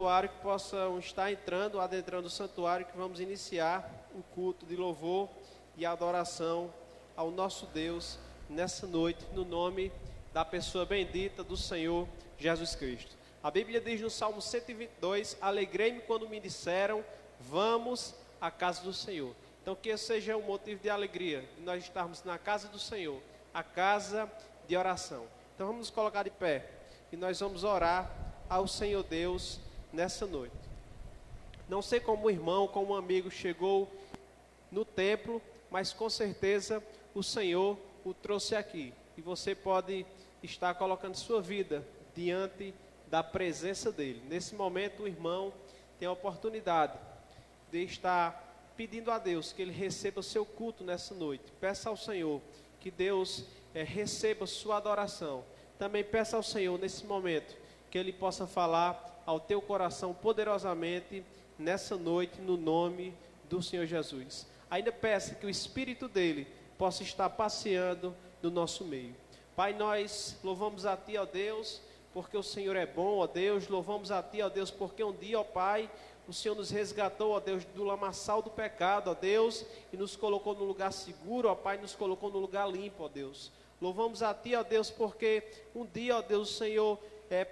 santuário, que possam estar entrando, adentrando o santuário, que vamos iniciar o culto de louvor e adoração ao nosso Deus nessa noite, no nome da pessoa bendita do Senhor Jesus Cristo. A Bíblia diz no Salmo 122, alegrei-me quando me disseram, vamos à casa do Senhor. Então que esse seja um motivo de alegria, de nós estarmos na casa do Senhor, a casa de oração. Então vamos nos colocar de pé e nós vamos orar ao Senhor Deus nessa noite. Não sei como o irmão, como um amigo chegou no templo, mas com certeza o Senhor o trouxe aqui. E você pode estar colocando sua vida diante da presença dele. Nesse momento o irmão tem a oportunidade de estar pedindo a Deus que ele receba o seu culto nessa noite. Peça ao Senhor que Deus receba sua adoração. Também peça ao Senhor nesse momento que ele possa falar ao teu coração poderosamente nessa noite no nome do Senhor Jesus. Ainda peça que o Espírito dele possa estar passeando no nosso meio. Pai, nós louvamos a Ti, ó Deus, porque o Senhor é bom, ó Deus. Louvamos a Ti, ó Deus, porque um dia, ó Pai, o Senhor nos resgatou, ó Deus, do lamaçal do pecado, ó Deus, e nos colocou no lugar seguro, ó Pai, nos colocou no lugar limpo, ó Deus. Louvamos a Ti, ó Deus, porque um dia, ó Deus, o Senhor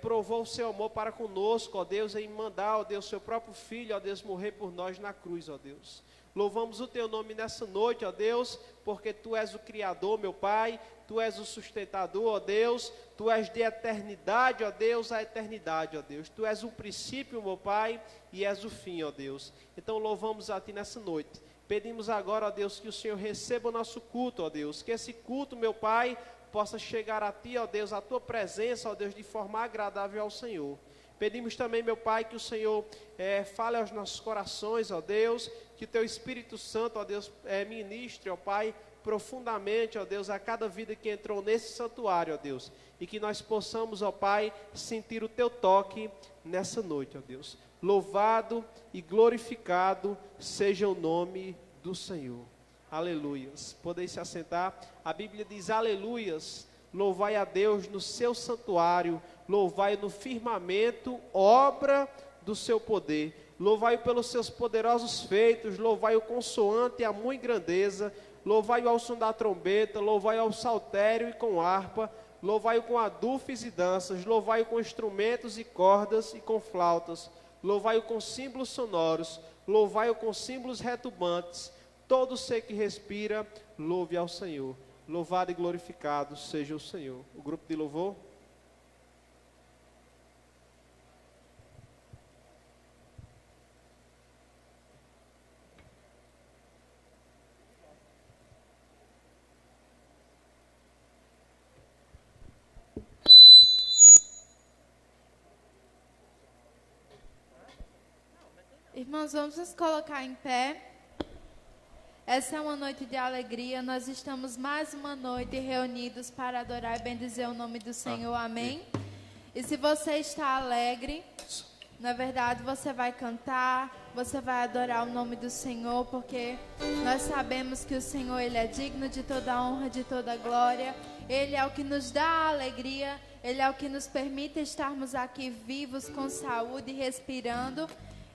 provou o Seu amor para conosco, ó Deus, em mandar, ó Deus, Seu próprio Filho, ó Deus, morrer por nós na cruz, ó Deus. Louvamos o Teu nome nessa noite, ó Deus, porque Tu és o Criador, meu Pai, Tu és o sustentador, ó Deus, Tu és de eternidade, ó Deus, a eternidade, ó Deus. Tu és o princípio, meu Pai, e és o fim, ó Deus. Então louvamos a Ti nessa noite. Pedimos agora, ó Deus, que o Senhor receba o nosso culto, ó Deus. Que esse culto, meu Pai, possa chegar a Ti, ó Deus, a Tua presença, ó Deus, de forma agradável ao Senhor. Pedimos também, meu Pai, que o Senhor fale aos nossos corações, ó Deus, que o Teu Espírito Santo, ó Deus, ministre, ó Pai, profundamente, ó Deus, a cada vida que entrou nesse santuário, ó Deus, e que nós possamos, ó Pai, sentir o Teu toque nessa noite, ó Deus. Louvado e glorificado seja o nome do Senhor. Aleluias. Podem se assentar. A Bíblia diz aleluias. Louvai a Deus no seu santuário, louvai no firmamento, obra do seu poder. Louvai-o pelos seus poderosos feitos, louvai-o consoante a muita grandeza, louvai-o ao som da trombeta, louvai-o ao saltério e com harpa, louvai-o com adufes e danças, louvai-o com instrumentos e cordas e com flautas, louvai-o com símbolos sonoros, louvai-o com símbolos retumbantes. Todo ser que respira, louve ao Senhor. Louvado e glorificado seja o Senhor. O grupo de louvor. Irmãos, vamos nos colocar em pé. Essa é uma noite de alegria. Nós estamos mais uma noite reunidos para adorar e bendizer o nome do Senhor. Amém? E se você está alegre, na verdade você vai cantar, você vai adorar o nome do Senhor, porque nós sabemos que o Senhor, Ele é digno de toda a honra, de toda a glória. Ele é o que nos dá a alegria, Ele é o que nos permite estarmos aqui vivos, com saúde e respirando.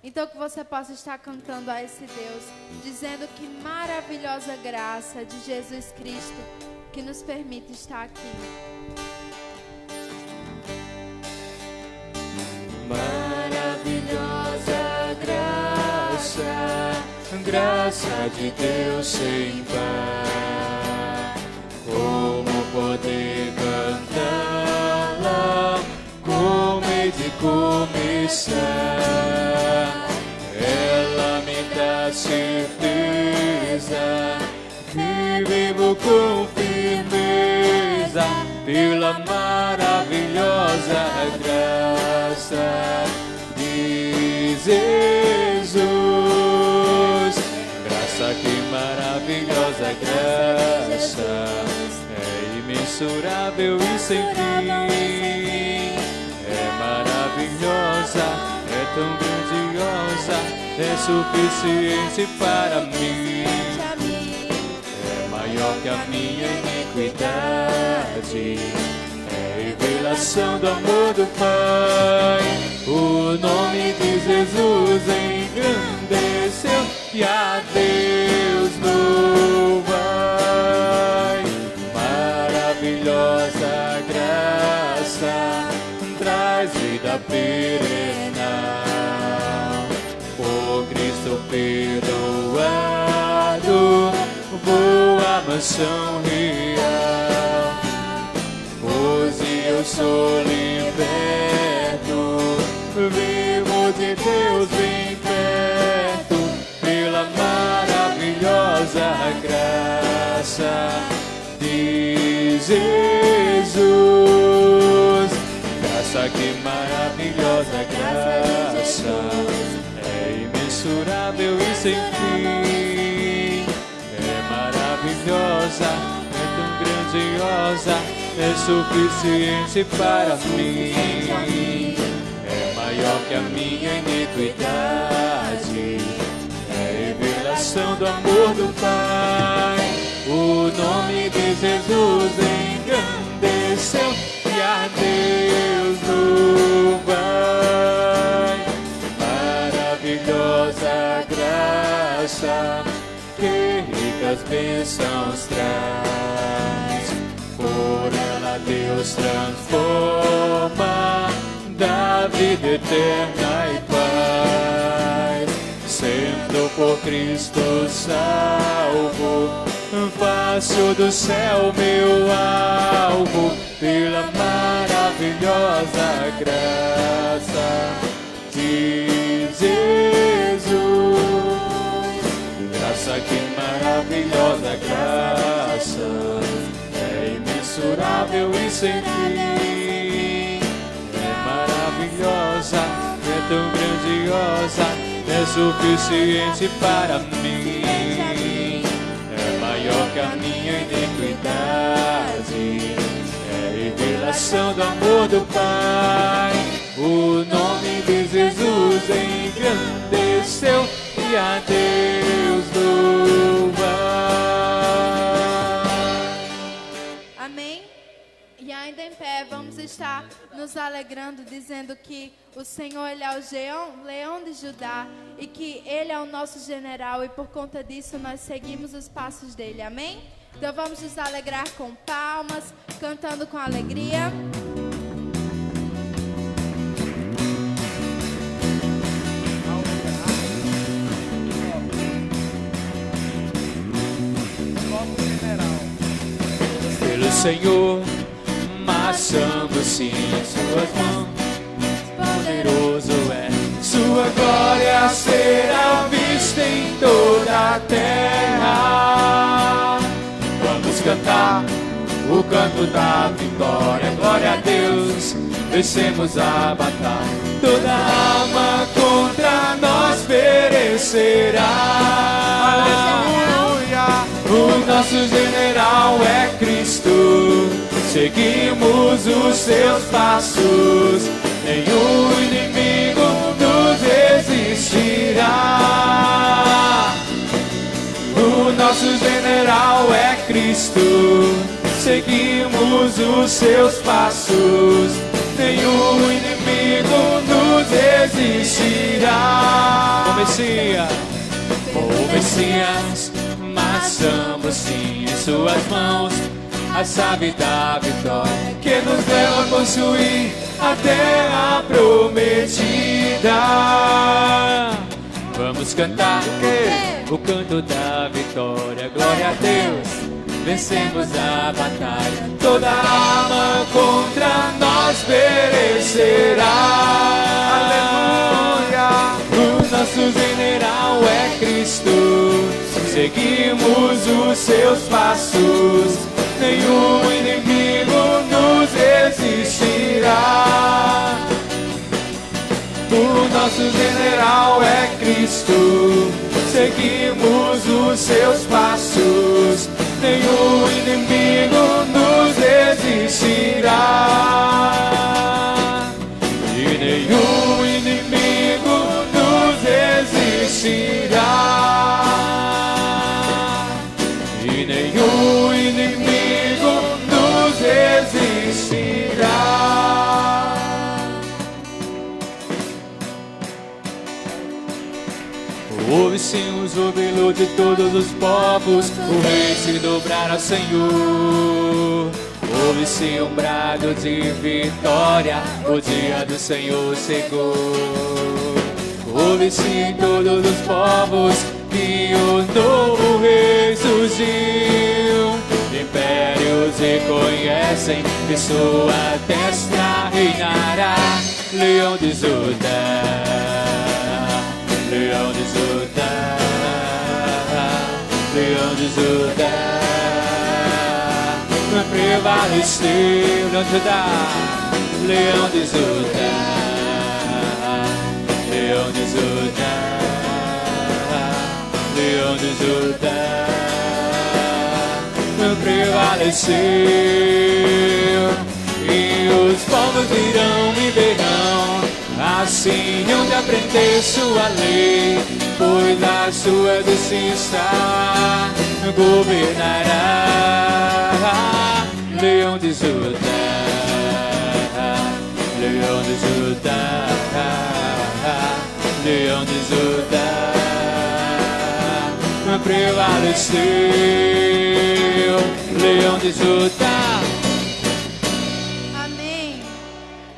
Então que você possa estar cantando a esse Deus, dizendo que maravilhosa graça de Jesus Cristo que nos permite estar aqui. Maravilhosa graça, graça de Deus sem par. Como poder cantá-la, como hei de começar? Ela me dá certeza que vivo com firmeza pela maravilhosa graça de Jesus. Graça, que maravilhosa graça, é imensurável e sem fim. É maravilhosa, é tão grandiosa, é suficiente para mim. É maior que a minha iniquidade, é revelação do amor do Pai. O nome de Jesus engrandeceu e a Deus louvai. Maravilhosa graça traz vida perena, por Cristo perdoado, boa mansão real. Hoje eu sou liberto, vivo de Deus bem perto, pela maravilhosa graça de Jesus. Graça, que maravilhosa graça, é imensurável e sem fim. É maravilhosa, é tão grandiosa, é suficiente para mim. É maior que a minha iniquidade, é revelação do amor do Pai. O nome de Jesus engrandeceu e a Deus louvai. Maravilhosa graça, que ricas bênçãos traz. Por ela Deus transforma, dá vida eterna e paz. Sendo por Cristo salvo, faço do céu meu alvo, pela maravilhosa graça de Jesus. Graça, que maravilhosa graça, é imensurável e sem fim. É maravilhosa, é tão grandiosa, é suficiente para mim. É maior que a minha iniquidade, é revelação do amor do Pai. O nome de Jesus engrandeceu e a Deus louvai. Amém? E ainda em pé, vamos estar nos alegrando, dizendo que o Senhor, Ele é o leão de Judá e que Ele é o nosso general, e por conta disso nós seguimos os passos dEle. Amém? Então vamos nos alegrar com palmas, cantando com alegria. Pelo Senhor, marchamos-se em suas mãos, poderoso é. Sua glória será vista em toda a terra. Vamos cantar o canto da vitória. Glória a Deus, vencemos a batalha. Toda arma contra nós perecerá. Aleluia! O nosso general é Cristo. Seguimos os seus passos, nenhum inimigo nos resistirá. O nosso general é Cristo. Seguimos os seus passos, nenhum inimigo nos resistirá. O Messias, marchamos sim em suas mãos, a chave da vitória que nos leva a possuir a terra prometida. Vamos cantar o canto da vitória. Glória a Deus, vencemos a batalha. Toda arma contra nós perecerá. Aleluia! O nosso general é Cristo. Seguimos os seus passos, nenhum inimigo nos resistirá. O nosso general é Cristo. Seguimos os seus passos, nenhum inimigo nos resistirá. E nenhum inimigo nos resistirá. E nenhum inimigo nos resistirá. Ouve-se um júbilo de todos os povos, o rei se dobrará ao Senhor. Ouve-se um brado de vitória, o dia do Senhor chegou. Ouve-se em todos os povos que o novo rei surgiu. Impérios reconhecem que sua destra reinará. Leão de Judá, Leão de Judá, Leão de Judá, prevaleceu. Leão de Judá, Leão de Judá, Leão de Judá, Leão de Judá, prevaleceu. E os povos virão e verão, assim onde aprender sua lei, pois a sua justiça governará. Leão de Judá, Leão de Judá, Leão de Judá, prevaleceu. Leão de Judá. Amém.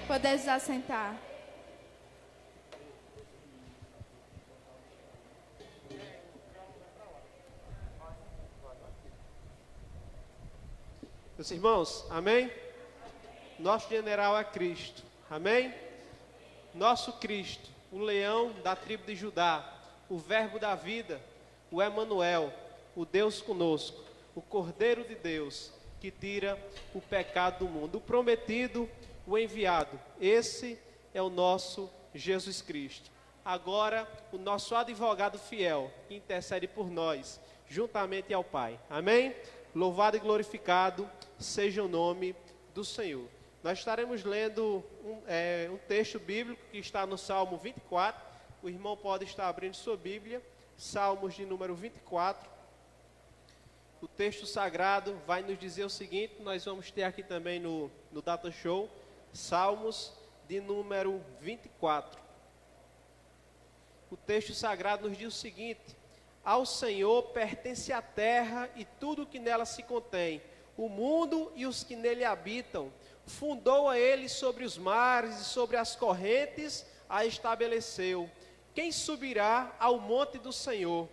Podeis assentar. Meus irmãos, amém? Nosso general é Cristo, amém? Nosso Cristo, o leão da tribo de Judá, o verbo da vida, o Emanuel, o Deus conosco, o Cordeiro de Deus, que tira o pecado do mundo, o prometido, o enviado. Esse é o nosso Jesus Cristo. Agora, o nosso advogado fiel, que intercede por nós, juntamente ao Pai. Amém? Louvado e glorificado seja o nome do Senhor. Nós estaremos lendo um texto bíblico que está no Salmo 24. O irmão pode estar abrindo sua Bíblia. Salmos de número 24. O texto sagrado vai nos dizer o seguinte, nós vamos ter aqui também no Data Show, Salmos de número 24. O texto sagrado nos diz o seguinte: ao Senhor pertence a terra e tudo que nela se contém, o mundo e os que nele habitam. Fundou a ele sobre os mares e sobre as correntes a estabeleceu. Quem subirá ao monte do Senhor?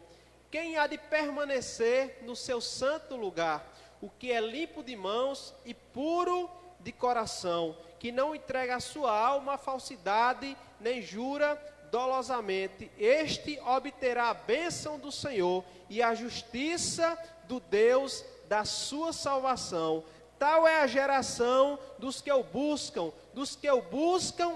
Quem há de permanecer no seu santo lugar? O que é limpo de mãos e puro de coração, que não entrega a sua alma à falsidade, nem jura dolosamente, este obterá a bênção do Senhor e a justiça do Deus da sua salvação. Tal é a geração dos que o buscam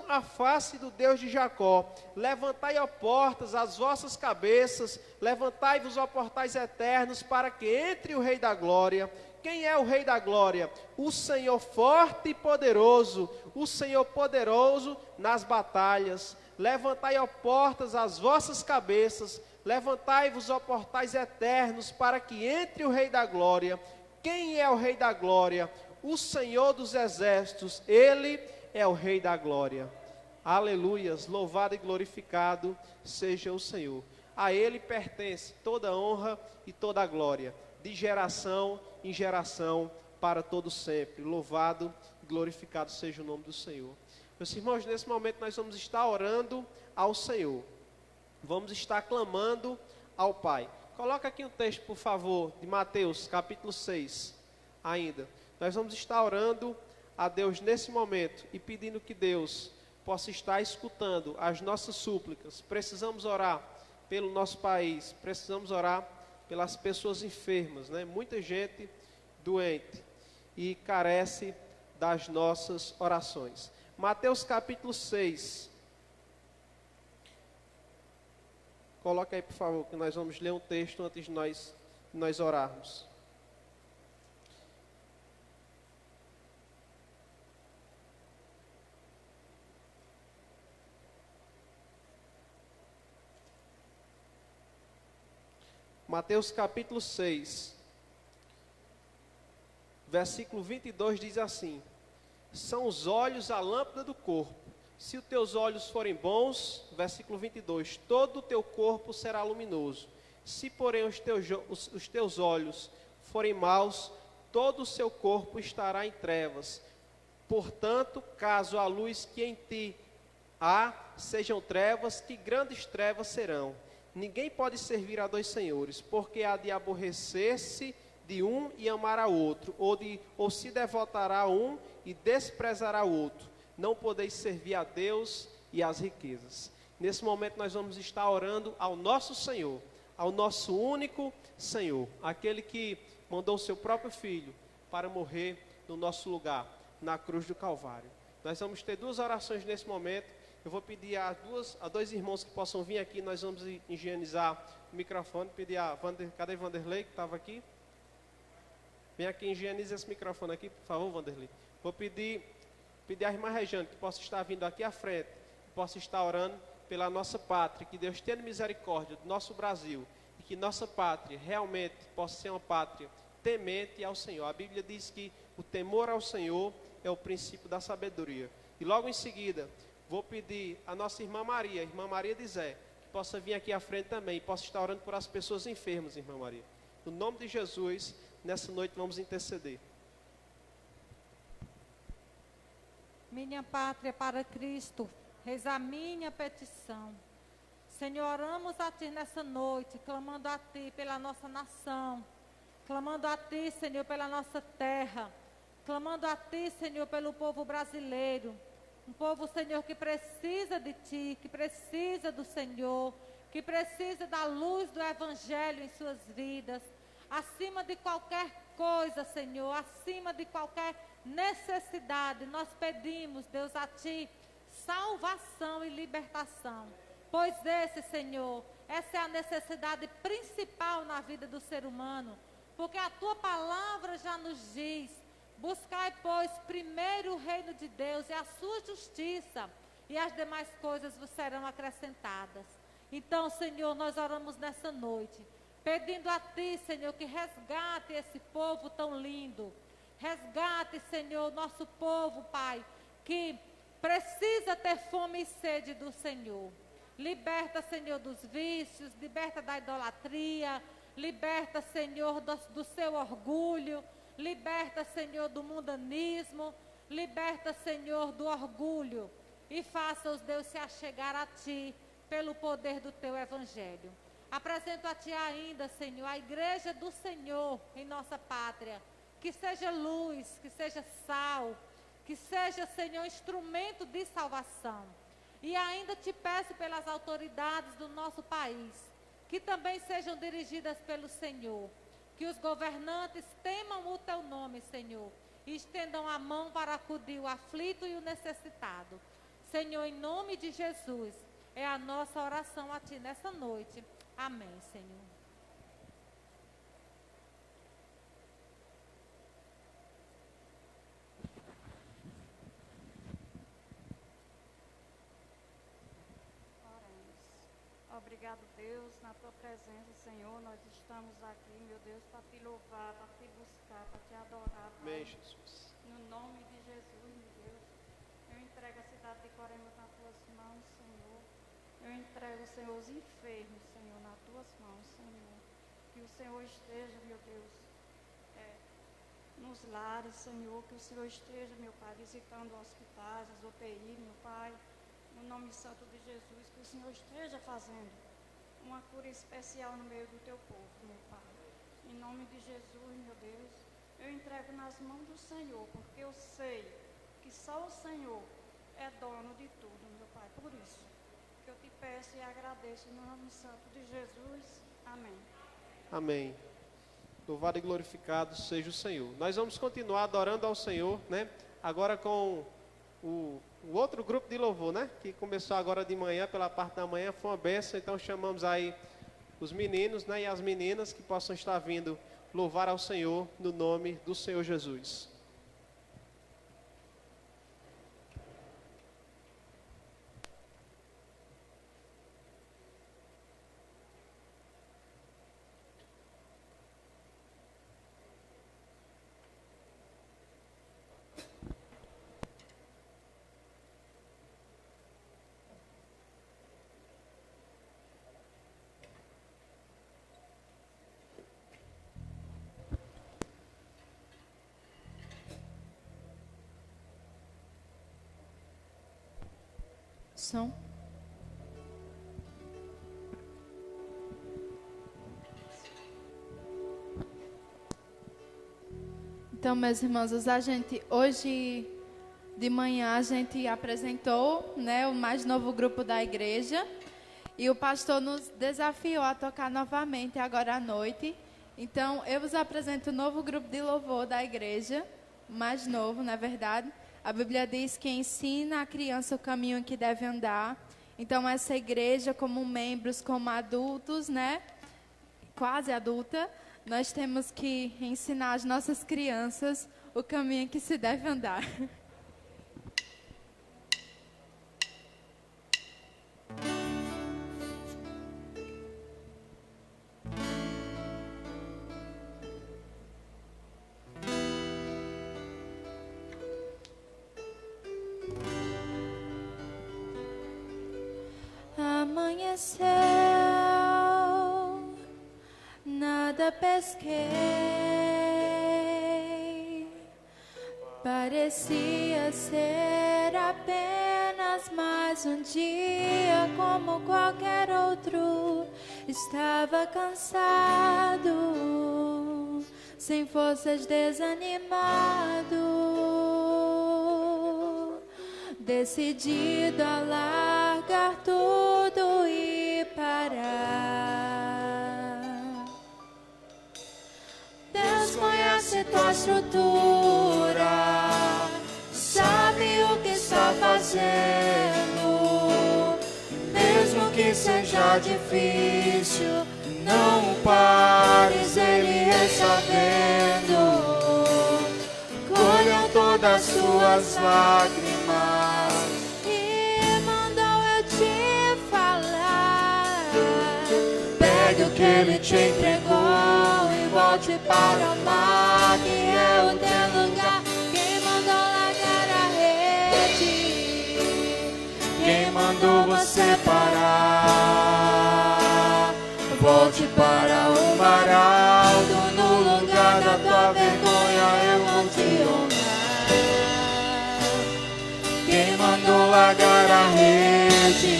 a face do Deus de Jacó. Levantai, ó portas, as vossas cabeças, levantai-vos, ó portais eternos, para que entre o Rei da Glória. Quem é o Rei da Glória? O Senhor forte e poderoso, o Senhor poderoso nas batalhas. Levantai, ó portas, as vossas cabeças, levantai-vos, ó portais eternos, para que entre o Rei da Glória. Quem é o Rei da Glória? O Senhor dos Exércitos, Ele é o Rei da Glória. Aleluias, louvado e glorificado seja o Senhor. A Ele pertence toda a honra e toda a glória, de geração em geração, para todo sempre. Louvado e glorificado seja o nome do Senhor. Meus irmãos, nesse momento nós vamos estar orando ao Senhor. Vamos estar clamando ao Pai. Coloca aqui um texto, por favor, de Mateus, capítulo 6, ainda. Nós vamos estar orando a Deus nesse momento e pedindo que Deus possa estar escutando as nossas súplicas. Precisamos orar pelo nosso país, precisamos orar pelas pessoas enfermas, né? Muita gente doente e carece das nossas orações. Mateus, capítulo 6. Coloca aí, por favor, que nós vamos ler um texto antes de nós orarmos. Mateus capítulo 6, versículo 22 diz assim: são os olhos a lâmpada do corpo. Se os teus olhos forem bons, versículo 22, todo o teu corpo será luminoso. Se, porém, os teus olhos forem maus, todo o seu corpo estará em trevas. Portanto, caso a luz que em ti há sejam trevas, que grandes trevas serão. Ninguém pode servir a dois senhores, porque há de aborrecer-se de um e amar a outro, ou se devotará a um e desprezará o outro. Não podeis servir a Deus e às riquezas. Nesse momento nós vamos estar orando ao nosso Senhor, ao nosso único Senhor, aquele que mandou o seu próprio Filho para morrer no nosso lugar, na cruz do Calvário. Nós vamos ter duas orações nesse momento. Eu vou pedir a dois irmãos que possam vir aqui, nós vamos higienizar o microfone, pedir cadê Vanderlei que estava aqui? Vem aqui, higienize esse microfone aqui, por favor, Vanderlei. Vou pedir a irmã Rejane que possa estar vindo aqui à frente, que possa estar orando pela nossa pátria, que Deus tenha misericórdia do nosso Brasil, e que nossa pátria realmente possa ser uma pátria temente ao Senhor. A Bíblia diz que o temor ao Senhor é o princípio da sabedoria. E logo em seguida, vou pedir a nossa irmã Maria de Zé, que possa vir aqui à frente também, e possa estar orando por as pessoas enfermas, irmã Maria. No nome de Jesus, nessa noite vamos interceder. Minha pátria para Cristo, eis a minha petição. Senhor, oramos a Ti nessa noite, clamando a Ti pela nossa nação, clamando a Ti, Senhor, pela nossa terra, clamando a Ti, Senhor, pelo povo brasileiro, um povo, Senhor, que precisa de Ti, que precisa do Senhor, que precisa da luz do Evangelho em suas vidas, acima de qualquer coisa, Senhor, acima de qualquer necessidade, nós pedimos, Deus, a Ti, salvação e libertação, pois Senhor, essa é a necessidade principal na vida do ser humano, porque a Tua palavra já nos diz: buscai, pois, primeiro o reino de Deus e a sua justiça, e as demais coisas vos serão acrescentadas. Então, Senhor, nós oramos nessa noite, pedindo a Ti, Senhor, que resgate esse povo tão lindo. Resgate, Senhor, nosso povo, Pai, que precisa ter fome e sede do Senhor. Liberta, Senhor, dos vícios, liberta da idolatria, liberta, Senhor, do seu orgulho, liberta, Senhor, do mundanismo, liberta, Senhor, do orgulho, e faça-os, Deus, se achegar a Ti pelo poder do Teu Evangelho. Apresento a Ti ainda, Senhor, a igreja do Senhor em nossa pátria, que seja luz, que seja sal, que seja, Senhor, instrumento de salvação. E ainda Te peço pelas autoridades do nosso país, que também sejam dirigidas pelo Senhor, que os governantes temam o Teu nome, Senhor, e estendam a mão para acudir o aflito e o necessitado. Senhor, em nome de Jesus, é a nossa oração a Ti nessa noite. Amém, Senhor. Obrigado, Deus, na Tua presença, Senhor, nós estamos aqui, meu Deus, para Te louvar, para Te buscar, para Te adorar, Pai. Amém, Jesus. No nome de Jesus, meu Deus, eu entrego a cidade de Corema nas Tuas mãos, Senhor. Eu entrego, Senhor, os enfermos, Senhor, nas Tuas mãos, Senhor. Que o Senhor esteja, meu Deus, nos lares, Senhor, que o Senhor esteja, meu Pai, visitando hospitais, as UTI, meu Pai. No nome santo de Jesus, que o Senhor esteja fazendo uma cura especial no meio do Teu povo, meu Pai. Em nome de Jesus, meu Deus, eu entrego nas mãos do Senhor, porque eu sei que só o Senhor é dono de tudo, meu Pai. Por isso que eu Te peço e agradeço no nome santo de Jesus. Amém. Amém. Louvado e glorificado seja o Senhor. Nós vamos continuar adorando ao Senhor, né? Agora com o outro grupo de louvor, né? Que começou agora de manhã, pela parte da manhã, foi uma bênção. Então chamamos aí os meninos, né? E as meninas que possam estar vindo louvar ao Senhor no nome do Senhor Jesus. Som. Então, meus irmãos, hoje de manhã a gente apresentou, né, o mais novo grupo da igreja. E o pastor nos desafiou a tocar novamente agora à noite. Então, eu vos apresento o novo grupo de louvor da igreja, mais novo, na verdade. A Bíblia diz que ensina a criança o caminho em que deve andar. Então, essa igreja, como membros, como adultos, né, quase adulta, nós temos que ensinar as nossas crianças o caminho em que se deve andar. Amanheceu, nada pesquei, parecia ser apenas mais um dia como qualquer outro. Estava cansado, sem forças, desanimado, decidido a largar tudo e parar. Deus conhece tua estrutura, sabe o que está fazendo. Mesmo que seja difícil, não pares, Ele está vendo. Colheu todas as suas lágrimas e mandou eu te falar. Pegue o que Ele te entregou e volte para o mar, que é o teu lugar. Quem mandou largar a rede? Quem mandou você parar? Volte para o mar alto, no lugar da tua vergonha eu vou te honrar. Quem mandou largar a rede?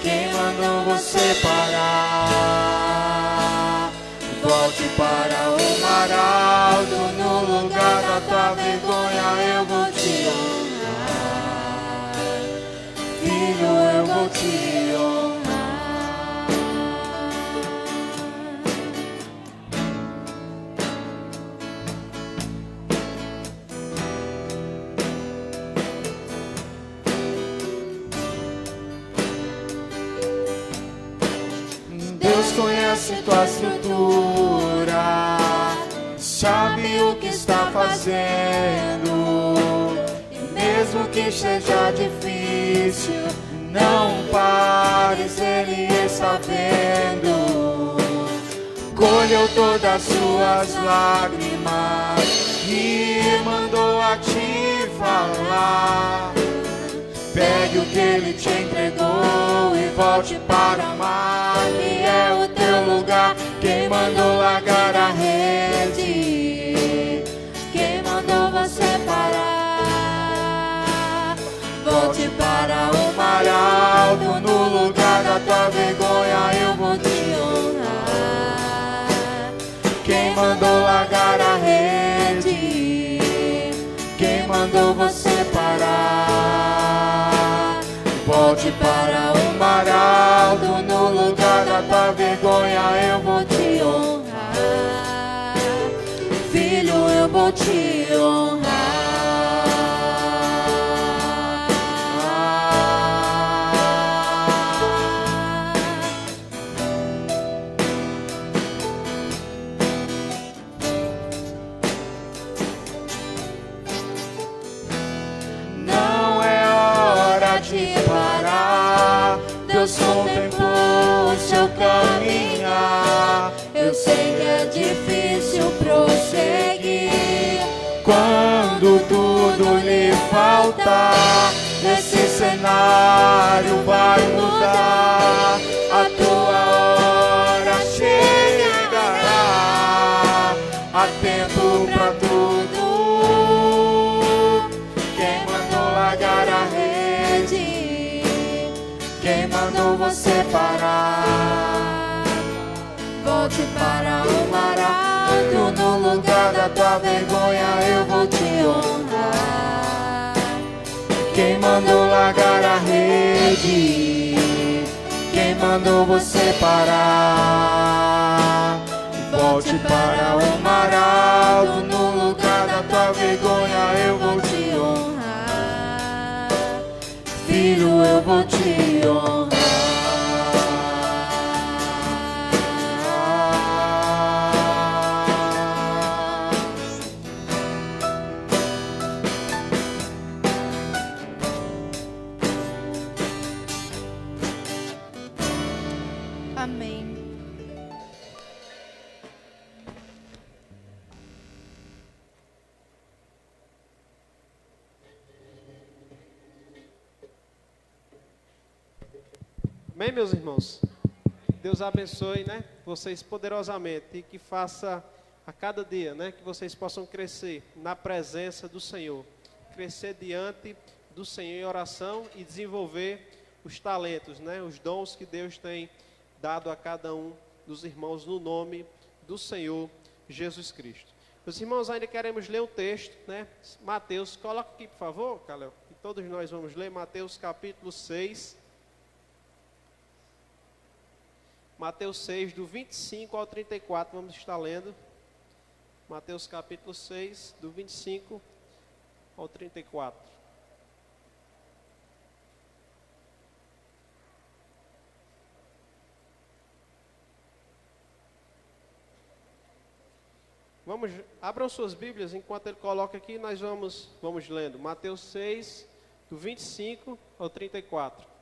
Quem mandou você parar? Volte para o mar alto, no lugar da tua vergonha eu vou te honrar. Filho, eu vou te honrar. Deus conhece tua estrutura, sabe o que está fazendo. E mesmo que seja difícil, não pares, Ele está vendo. Colheu todas as suas lágrimas e mandou a te falar. Pegue o que Ele te entregou e volte para o mar, que é o teu lugar. Quem mandou largar a rede? Quem mandou você parar? Volte para o mar alto, no lugar da tua vergonha eu vou te honrar. Quem mandou largar a rede? Quem mandou você parar? Volte para o mar alto, no lugar da tua vergonha eu vou te honrar. Filho, eu vou te honrar. Não é hora de parar. Deus contemplou o seu caminhar. Eu sei que é difícil prosseguir quando tudo lhe faltar. Esse cenário vai mudar, a tua hora chegará. Há tempo pra tudo. Quem mandou largar a rede? Quem mandou você parar? Volte para o mar alto, no lugar da tua vergonha eu vou te honrar. Quem mandou largar a rede? Quem mandou você parar? Volte para o mar alto, no lugar da tua vergonha eu vou te honrar. Filho, eu vou te honrar. Amém. Amém, meus irmãos? Deus abençoe, né, vocês poderosamente e que faça a cada dia, né, que vocês possam crescer na presença do Senhor, crescer diante do Senhor em oração e desenvolver os talentos, né, os dons que Deus tem dado a cada um dos irmãos no nome do Senhor Jesus Cristo. Os irmãos, ainda queremos ler um texto, né, Mateus, coloca aqui por favor, Calel, e todos nós vamos ler Mateus capítulo 6, Mateus 6, do 25 ao 34, vamos estar lendo. Mateus capítulo 6, do 25 ao 34. Abram suas Bíblias, enquanto ele coloca aqui, nós vamos lendo. Mateus 6, do 25 ao 34.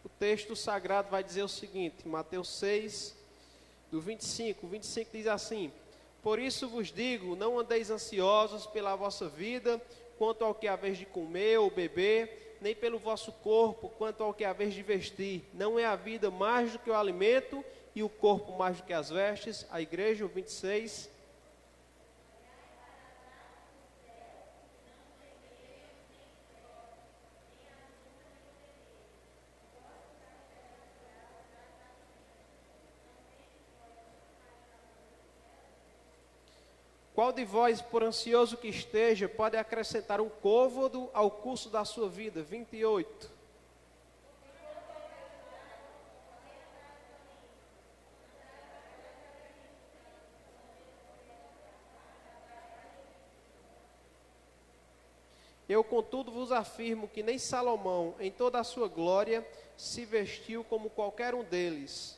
O texto sagrado vai dizer o seguinte, Mateus 6, do 25. O 25 diz assim: Por isso vos digo, não andeis ansiosos pela vossa vida, quanto ao que haveis de comer ou beber, nem pelo vosso corpo, quanto ao que haveis de vestir. Não é a vida mais do que o alimento, e o corpo mais do que as vestes? A igreja, o 26. Qual de vós, por ansioso que esteja, pode acrescentar um côvado ao curso da sua vida? 28. Eu, contudo, vos afirmo que nem Salomão, em toda a sua glória, se vestiu como qualquer um deles.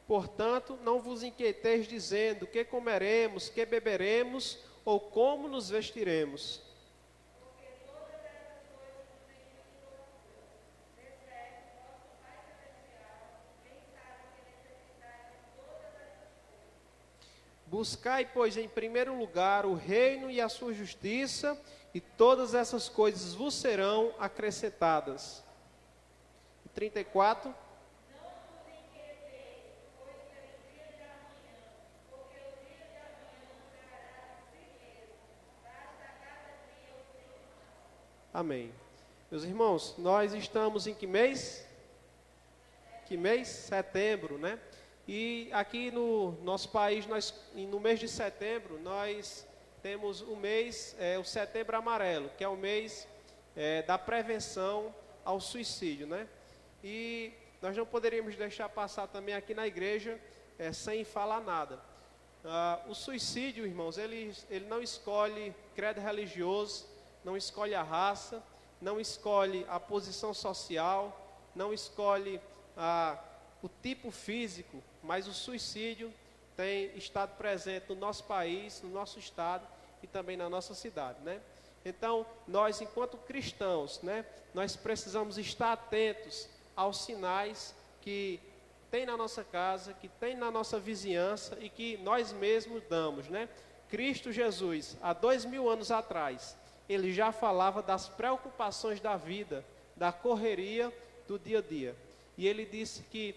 Portanto, não vos inquieteis dizendo: que comeremos, que beberemos, ou como nos vestiremos. Buscai, pois, em primeiro lugar o reino e a sua justiça, e todas essas coisas vos serão acrescentadas. 34. Amém. Meus irmãos, nós estamos em que mês? Que mês? Setembro, né? E aqui no nosso país, no mês de setembro, nós temos o mês, o Setembro Amarelo, que é o mês da prevenção ao suicídio, né? E nós não poderíamos deixar passar também aqui na igreja sem falar nada. O suicídio, irmãos, ele não escolhe credo religioso, não escolhe a raça, não escolhe a posição social, não escolhe o tipo físico, mas o suicídio tem estado presente no nosso país, no nosso estado e também na nossa cidade, né? Então, nós, enquanto cristãos, né, nós precisamos estar atentos aos sinais que tem na nossa casa, que tem na nossa vizinhança e que nós mesmos damos, né? Cristo Jesus, há 2000 anos atrás, ele já falava das preocupações da vida, da correria do dia a dia. E ele disse que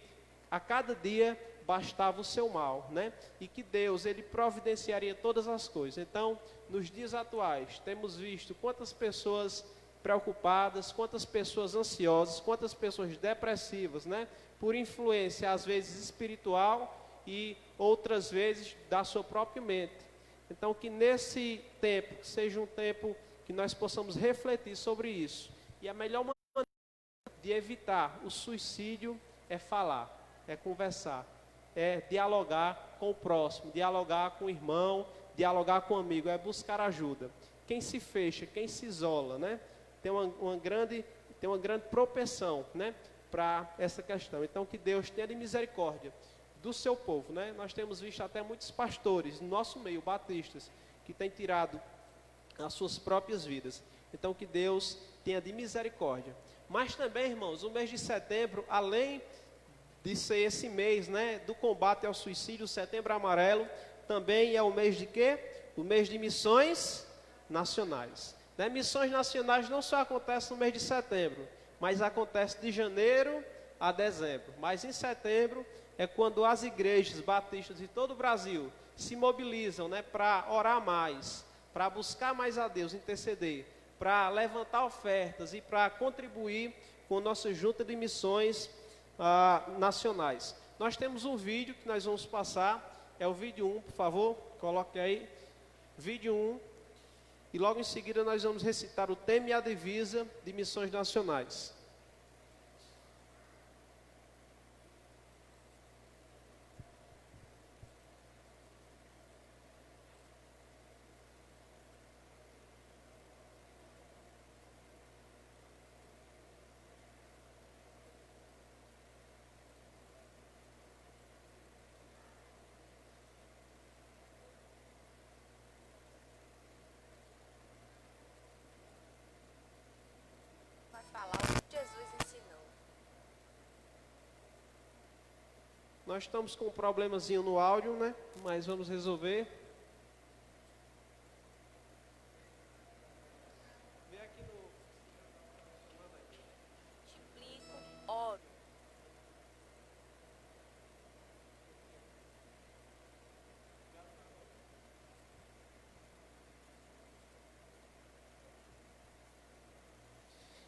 a cada dia bastava o seu mal, né? E que Deus, ele providenciaria todas as coisas. Então, nos dias atuais, temos visto quantas pessoas preocupadas, quantas pessoas ansiosas, quantas pessoas depressivas, né? Por influência, às vezes, espiritual e outras vezes da sua própria mente. Então, que nesse tempo, seja um tempo que nós possamos refletir sobre isso. E a melhor maneira de evitar o suicídio é falar, é conversar, é dialogar com o próximo, dialogar com o irmão, dialogar com o amigo, é buscar ajuda. Quem se fecha, quem se isola, né? Tem uma grande propensão, né, para essa questão. Então, que Deus tenha de misericórdia do seu povo, né? Nós temos visto até muitos pastores no nosso meio, batistas, que têm tirado as suas próprias vidas. Então, que Deus tenha de misericórdia. Mas também, irmãos, o mês de setembro, além de ser esse mês, né, do combate ao suicídio, Setembro Amarelo, também é o mês de quê? O mês de missões nacionais. Né? Missões nacionais não só acontecem no mês de setembro, mas acontece de janeiro a dezembro. Mas em setembro é quando as igrejas batistas de todo o Brasil se mobilizam, né, para orar mais, para buscar mais a Deus, interceder, para levantar ofertas e para contribuir com a nossa junta de missões nacionais. Nós temos um vídeo que nós vamos passar, é o vídeo 1, por favor, coloque aí, vídeo 1, e logo em seguida nós vamos recitar o tema e a divisa de missões nacionais. Nós estamos com um problemazinho no áudio, né? Mas vamos resolver. Vem aqui no... Multiplico, oro.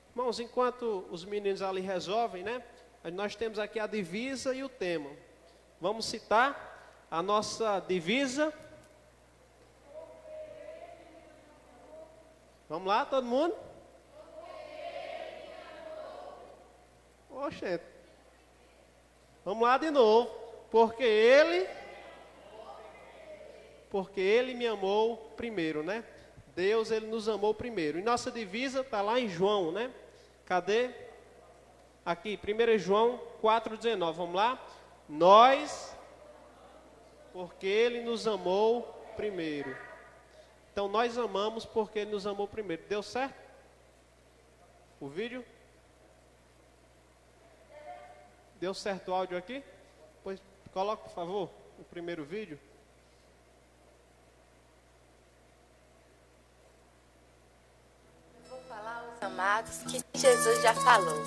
Irmãos, enquanto os meninos ali resolvem, né? Nós temos aqui a divisa e o tema. Vamos citar a nossa divisa. Vamos lá, todo mundo? Oxente. Vamos lá de novo. Porque ele me amou primeiro, né? Deus, ele nos amou primeiro. E nossa divisa está lá em João, né? Cadê? Aqui, 1 João 4,19. Vamos lá? Nós, porque ele nos amou primeiro. Então, nós amamos porque ele nos amou primeiro. Deu certo? O vídeo? Deu certo o áudio aqui? Pois, coloca, por favor, o primeiro vídeo. Vou falar aos amados que Jesus já falou.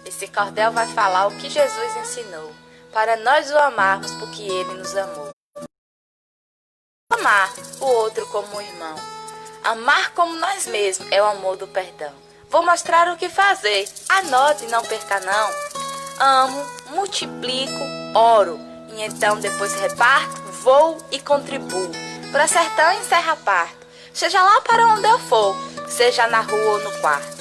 Esse cordel vai falar o que Jesus ensinou, para nós o amarmos porque ele nos amou. Amar o outro como um irmão. Amar como nós mesmos é o amor do perdão. Vou mostrar o que fazer, anote e não perca não. Amo, multiplico, oro, e então depois reparto, vou e contribuo. Para sertão e serra parto, seja lá para onde eu for, seja na rua ou no quarto.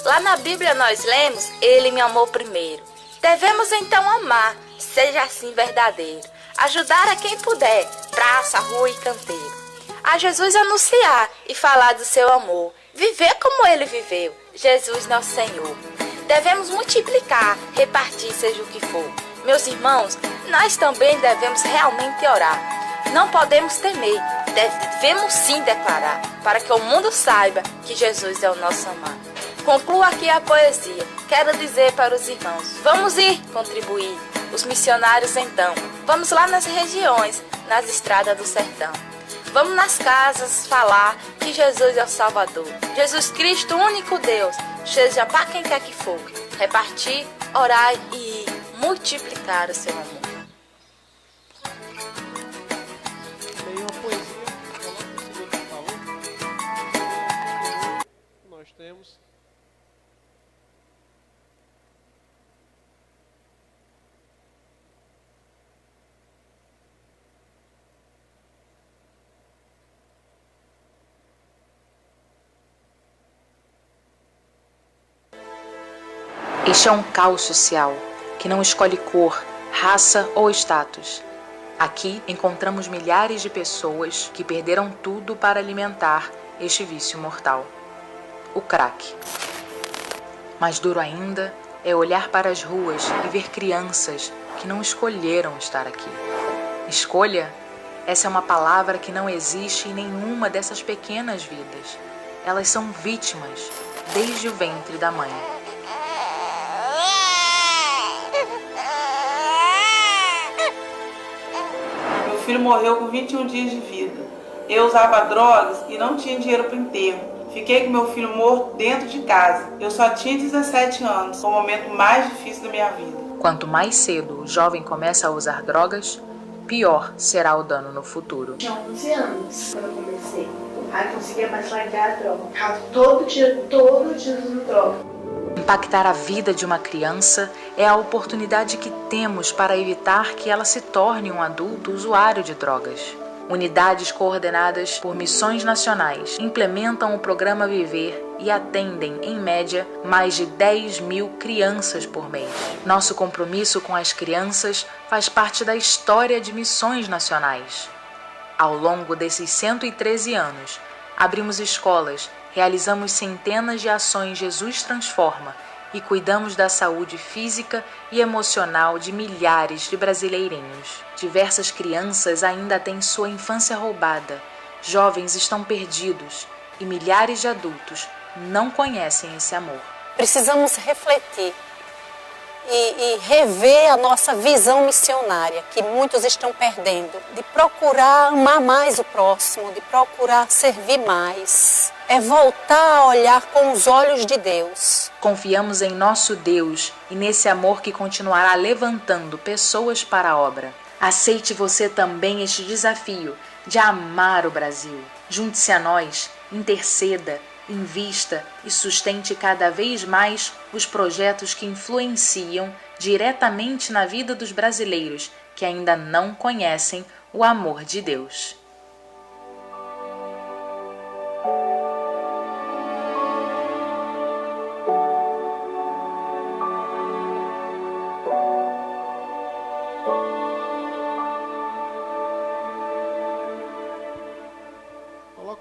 Lá na Bíblia nós lemos, ele me amou primeiro. Devemos então amar, seja assim verdadeiro. Ajudar a quem puder, praça, rua e canteiro. A Jesus anunciar e falar do seu amor. Viver como ele viveu, Jesus nosso Senhor. Devemos multiplicar, repartir, seja o que for. Meus irmãos, nós também devemos realmente orar. Não podemos temer, devemos sim declarar, para que o mundo saiba que Jesus é o nosso amado. Concluo aqui a poesia. Quero dizer para os irmãos, vamos ir contribuir. Os missionários então, vamos lá nas regiões, nas estradas do sertão. Vamos nas casas falar que Jesus é o Salvador. Jesus Cristo, o único Deus, seja para quem quer que for. Repartir, orar e multiplicar o seu amor. Este é um caos social que não escolhe cor, raça ou status. Aqui encontramos milhares de pessoas que perderam tudo para alimentar este vício mortal, o crack. Mais duro ainda é olhar para as ruas e ver crianças que não escolheram estar aqui. Escolha? Essa é uma palavra que não existe em nenhuma dessas pequenas vidas. Elas são vítimas desde o ventre da mãe. Meu filho morreu com 21 dias de vida. Eu usava drogas e não tinha dinheiro para o enterro. Fiquei com meu filho morto dentro de casa. Eu só tinha 17 anos, foi o momento mais difícil da minha vida. Quanto mais cedo o jovem começa a usar drogas, pior será o dano no futuro. Tinha 11 anos quando eu comecei. Aí conseguia mais largar a droga. Ficava todo dia usando droga. Impactar a vida de uma criança é a oportunidade que temos para evitar que ela se torne um adulto usuário de drogas. Unidades coordenadas por missões nacionais implementam o programa Viver e atendem, em média, mais de 10.000 crianças por mês. Nosso compromisso com as crianças faz parte da história de missões nacionais. Ao longo desses 113 anos, abrimos escolas, realizamos centenas de ações Jesus Transforma e cuidamos da saúde física e emocional de milhares de brasileirinhos. Diversas crianças ainda têm sua infância roubada, jovens estão perdidos e milhares de adultos não conhecem esse amor. Precisamos refletir e rever a nossa visão missionária, que muitos estão perdendo, de procurar amar mais o próximo, de procurar servir mais. É voltar a olhar com os olhos de Deus. Confiamos em nosso Deus e nesse amor que continuará levantando pessoas para a obra. Aceite você também este desafio de amar o Brasil. Junte-se a nós, interceda, invista e sustente cada vez mais os projetos que influenciam diretamente na vida dos brasileiros que ainda não conhecem o amor de Deus.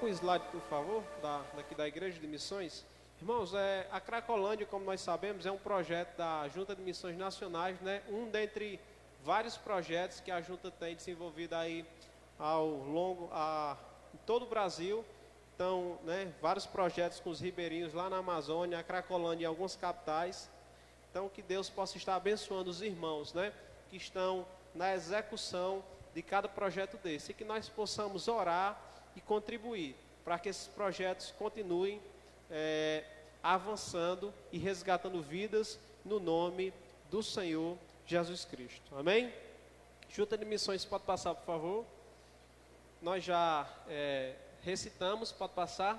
Slide, por favor, daqui da Igreja de Missões. Irmãos, a Cracolândia, como nós sabemos, é um projeto da Junta de Missões Nacionais, né? Um dentre vários projetos que a Junta tem desenvolvido aí em todo o Brasil. Então, né, vários projetos com os ribeirinhos lá na Amazônia, a Cracolândia em algumas capitais. Então, que Deus possa estar abençoando os irmãos, né, que estão na execução de cada projeto desse. E que nós possamos orar e contribuir para que esses projetos continuem avançando e resgatando vidas no nome do Senhor Jesus Cristo. Amém? Junta de Missões, pode passar, por favor. Nós já recitamos, pode passar.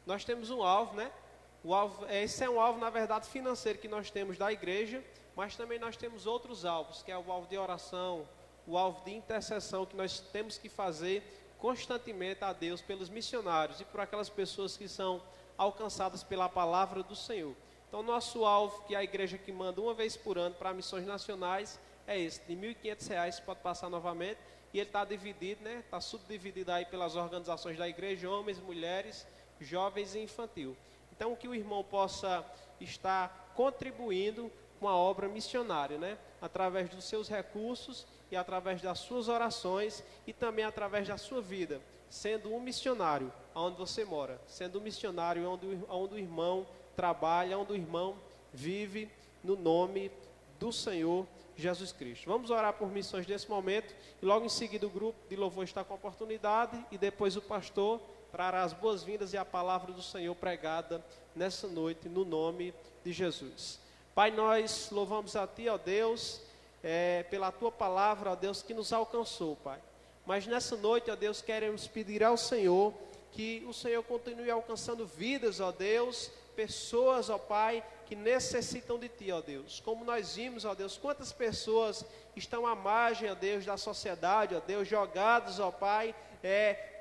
Nós temos um alvo, né? Esse é um alvo, na verdade, financeiro que nós temos da igreja, mas também nós temos outros alvos, que é o alvo de oração, o alvo de intercessão que nós temos que fazer constantemente a Deus pelos missionários e por aquelas pessoas que são alcançadas pela palavra do Senhor. Então, nosso alvo, que é a igreja que manda uma vez por ano para missões nacionais, é esse, de R$ 1.500, pode passar novamente, e ele está dividido, né? Está subdividido aí pelas organizações da igreja, homens, mulheres, jovens e infantil. Então, que o irmão possa estar contribuindo com a obra missionária, né? Através dos seus recursos e através das suas orações e também através da sua vida, sendo um missionário onde você mora, sendo um missionário onde o irmão trabalha, onde o irmão vive, no nome do Senhor Jesus Cristo. Vamos orar por missões nesse momento e logo em seguida o grupo de louvor está com a oportunidade e depois o pastor trará as boas-vindas e a palavra do Senhor pregada nessa noite no nome de Jesus. Pai, nós louvamos a Ti, ó Deus, pela Tua palavra, ó Deus, que nos alcançou, Pai. Mas nessa noite, ó Deus, queremos pedir ao Senhor que o Senhor continue alcançando vidas, ó Deus, pessoas, ó Pai, que necessitam de Ti, ó Deus. Como nós vimos, ó Deus, quantas pessoas estão à margem, ó Deus, da sociedade, ó Deus, jogados, ó Pai.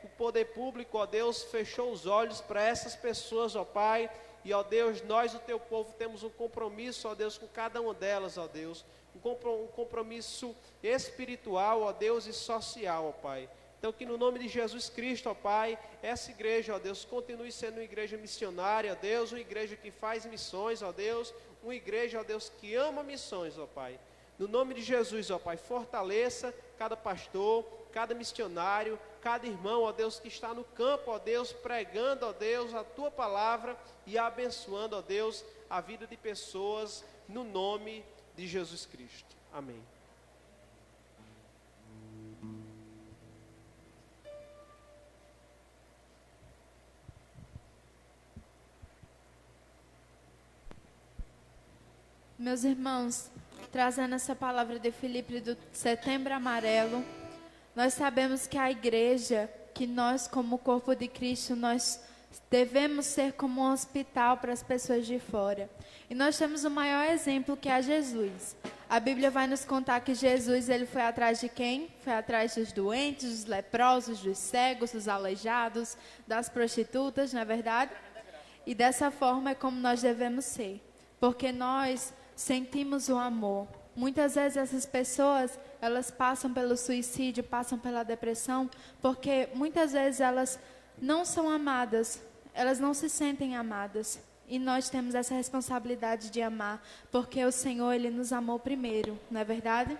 O poder público, ó Deus, fechou os olhos para essas pessoas, ó Pai, E, ó Deus, nós, o teu povo, temos um compromisso, ó Deus, com cada uma delas, ó Deus. Um compromisso espiritual, ó Deus, e social, ó Pai. Então, que no nome de Jesus Cristo, ó Pai, essa igreja, ó Deus, continue sendo uma igreja missionária, ó Deus, uma igreja que faz missões, ó Deus, uma igreja, ó Deus, que ama missões, ó Pai. No nome de Jesus, ó Pai, fortaleça cada pastor, cada missionário, cada irmão, ó Deus, que está no campo, ó Deus, pregando, ó Deus, a Tua palavra e abençoando, ó Deus, a vida de pessoas, no nome de Jesus Cristo. Amém. Meus irmãos, trazendo essa palavra de Filipe do Setembro Amarelo, nós sabemos que a igreja, que nós como corpo de Cristo, nós devemos ser como um hospital para as pessoas de fora. E nós temos o maior exemplo, que é Jesus. A Bíblia vai nos contar que Jesus, ele foi atrás de quem? Foi atrás dos doentes, dos leprosos, dos cegos, dos aleijados, das prostitutas, não é verdade? E dessa forma é como nós devemos ser. Porque nós sentimos o amor. Muitas vezes essas pessoas, elas passam pelo suicídio, passam pela depressão, porque muitas vezes elas não são amadas, elas não se sentem amadas. E nós temos essa responsabilidade de amar, porque o Senhor, Ele nos amou primeiro, não é verdade?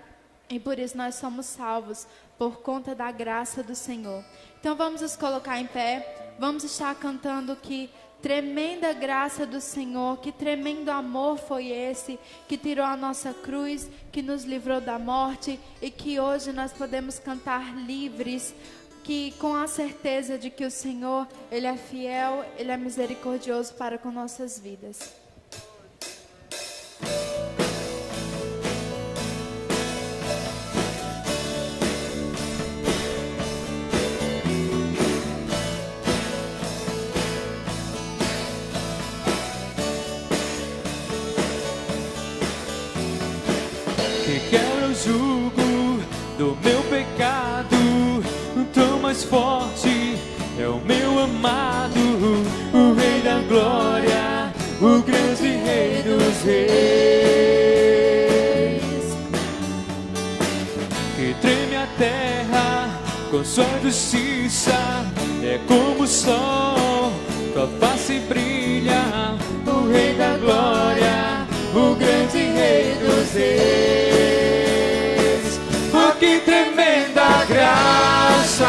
E por isso nós somos salvos, por conta da graça do Senhor. Então vamos nos colocar em pé, vamos estar cantando que tremenda graça do Senhor, que tremendo amor foi esse, que tirou a nossa cruz, que nos livrou da morte e que hoje nós podemos cantar livres, que com a certeza de que o Senhor, Ele é fiel, Ele é misericordioso para com nossas vidas. Quebra o jugo do meu pecado, tão mais forte é o meu amado, o Rei da Glória, o grande Rei dos Reis, que treme a terra com sua justiça, é como o sol, tua face brilha, o Rei da Glória, o grande Rei dos Reis. Oh, que tremenda graça,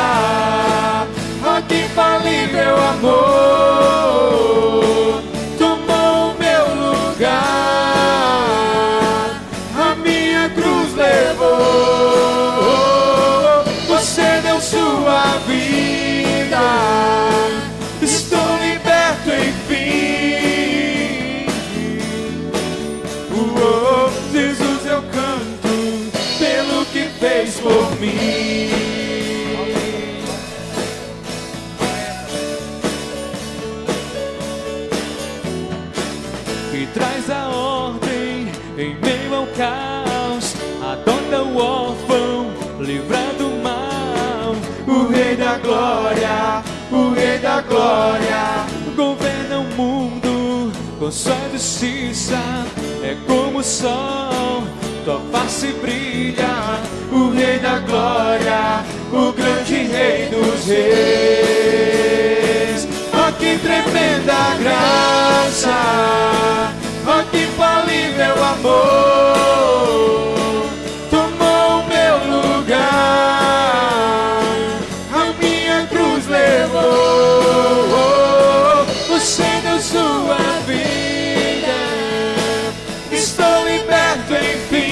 oh, que infalível amor, tomou o meu lugar, a minha cruz levou. Você deu sua vida, estou liberto enfim. Oh, Jesus, eu canto pelo que fez por mim. Que traz a ordem em meio ao caos, adota o órfão, livra do mal. O Rei da Glória, o Rei da Glória, governa o mundo com sua justiça, é como o sol, tua face brilha, o Rei da Glória, o grande Rei dos Reis. Oh, que tremenda graça, oh, que infalível amor, tomou o meu lugar, a minha cruz levou. Você deu sua vida, estou liberto enfim.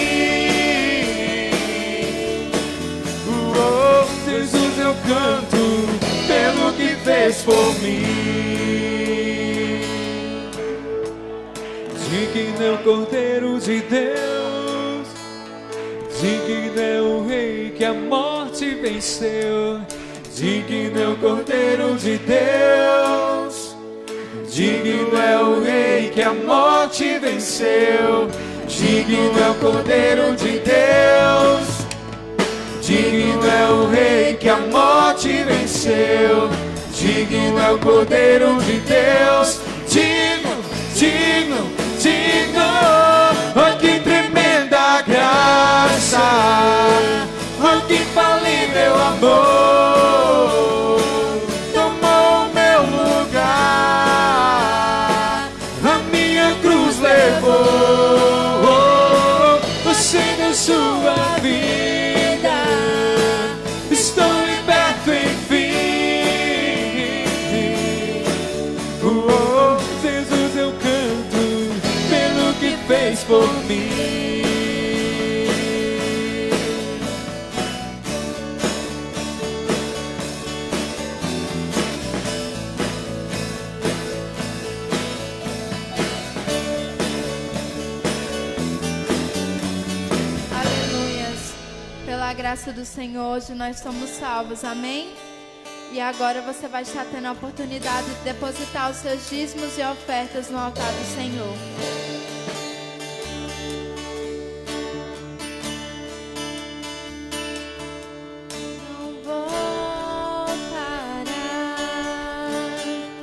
Oh, Jesus, eu canto pelo que fez por mim. Digno é o Cordeiro de Deus, digno é o Rei que a morte venceu. Digno é o Cordeiro de Deus, digno é o Rei que a morte venceu. Digno é o Cordeiro de Deus, digno é o Rei que a morte venceu. Digno é o Cordeiro de Deus, digno digno, digno. Oh, que tremenda graça, oh, que infalível amor, tomou o meu lugar, a minha cruz levou. Você deu sua vida, estou liberto enfim. Oh, Jesus, eu canto pelo que fez por mim. Pela graça do Senhor, hoje nós somos salvos, amém? E agora você vai estar tendo a oportunidade de depositar os seus dízimos e ofertas no altar do Senhor. Não vou parar.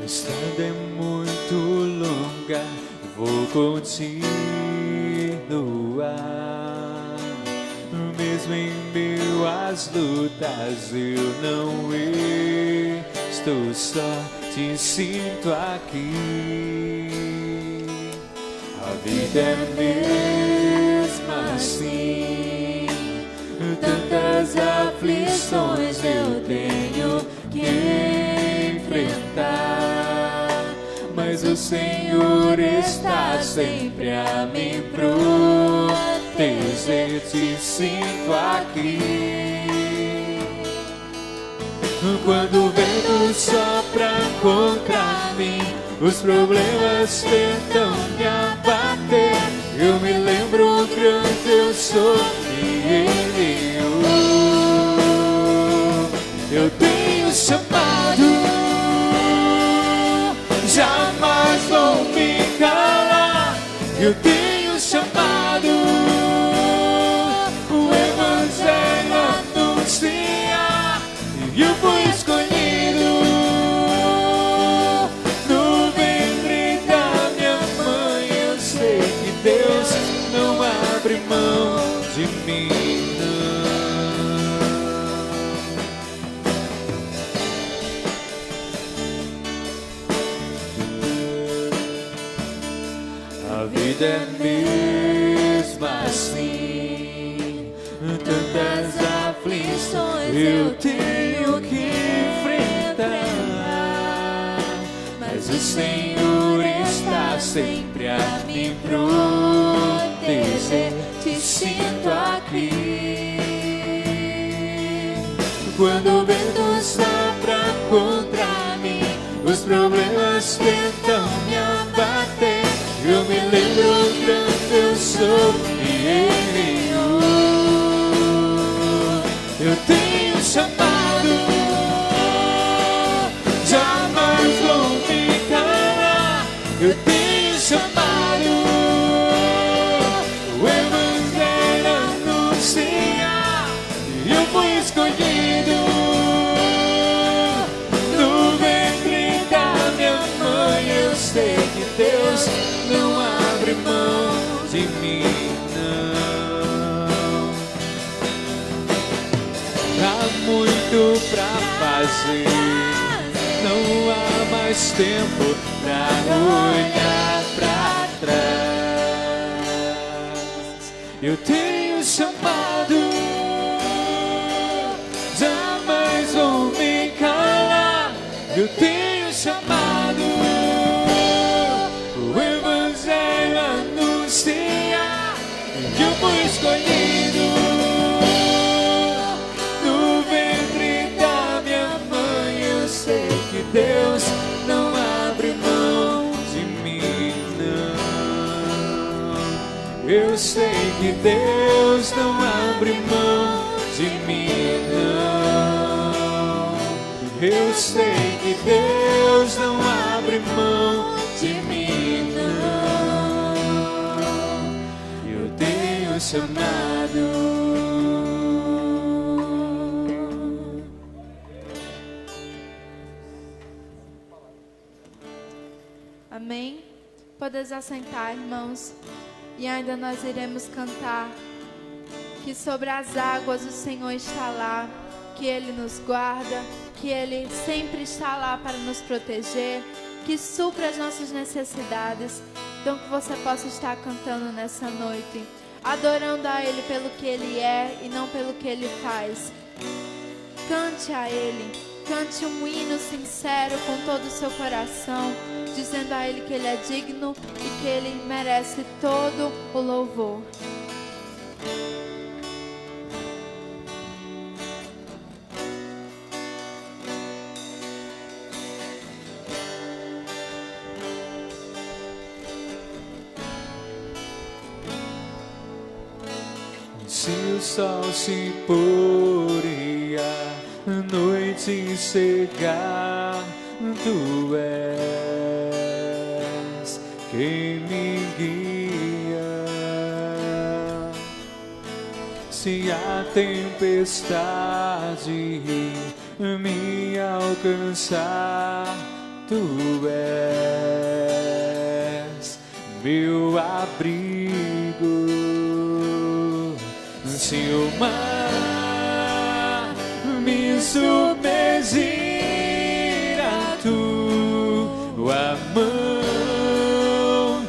A estrada é muito longa, vou continuar. Mesmo em meio às lutas, eu não estou só, te sinto aqui. A vida é mesmo assim, tantas aflições eu tenho que enfrentar, mas o Senhor está sempre a me proteger, te sinto aqui. Quando o vento sopra contra mim, os problemas tentam me abater, eu me lembro quanto eu sou e eu tenho chamado, jamais vou me calar. Eu tenho chamado, o Evangelho anunciar, e eu fui escolhido no ventre da minha mãe. Eu sei que Deus não abre mão de mim, a vida é mesmo assim, tantas aflições eu tenho que enfrentar, mas o Senhor está sempre a me proteger, te sinto aqui. Quando o vento sopra contra mim, os problemas tentam me abater, eu me lembro quanto eu sou e eu tenho chamado, jamais vou me calar. Eu tenho chamado, o Evangelho anunciar, e eu fui escolhido no ventre da minha mãe. Eu sei que Deus não abre mão de mim, não. Há muito pra fazer, não há mais tempo pra olhar pra trás. Eu tenho chamado, jamais vou me calar. Eu tenho chamado, o Evangelho anunciar, que eu fui escolhido no ventre da minha mãe. Eu sei que Deus não abre mão de mim, não. Eu sei que Deus não abre mão de mim, não. Eu sei que Deus não abre mão de mim, não. Eu tenho chamado. Amém? Podeis assentar, irmãos, e ainda nós iremos cantar que sobre as águas o Senhor está lá, que Ele nos guarda, que Ele sempre está lá para nos proteger, que supra as nossas necessidades. Então que você possa estar cantando nessa noite, adorando a Ele pelo que Ele é e não pelo que Ele faz. Cante a Ele, cante um hino sincero com todo o seu coração, dizendo a Ele que Ele é digno e que Ele merece todo o louvor. Se o sol se pôr e a noite chegar, tu és quem me guia. Se a tempestade me alcançar, tu és meu abrigo. Se o mar me submergir, a tua mão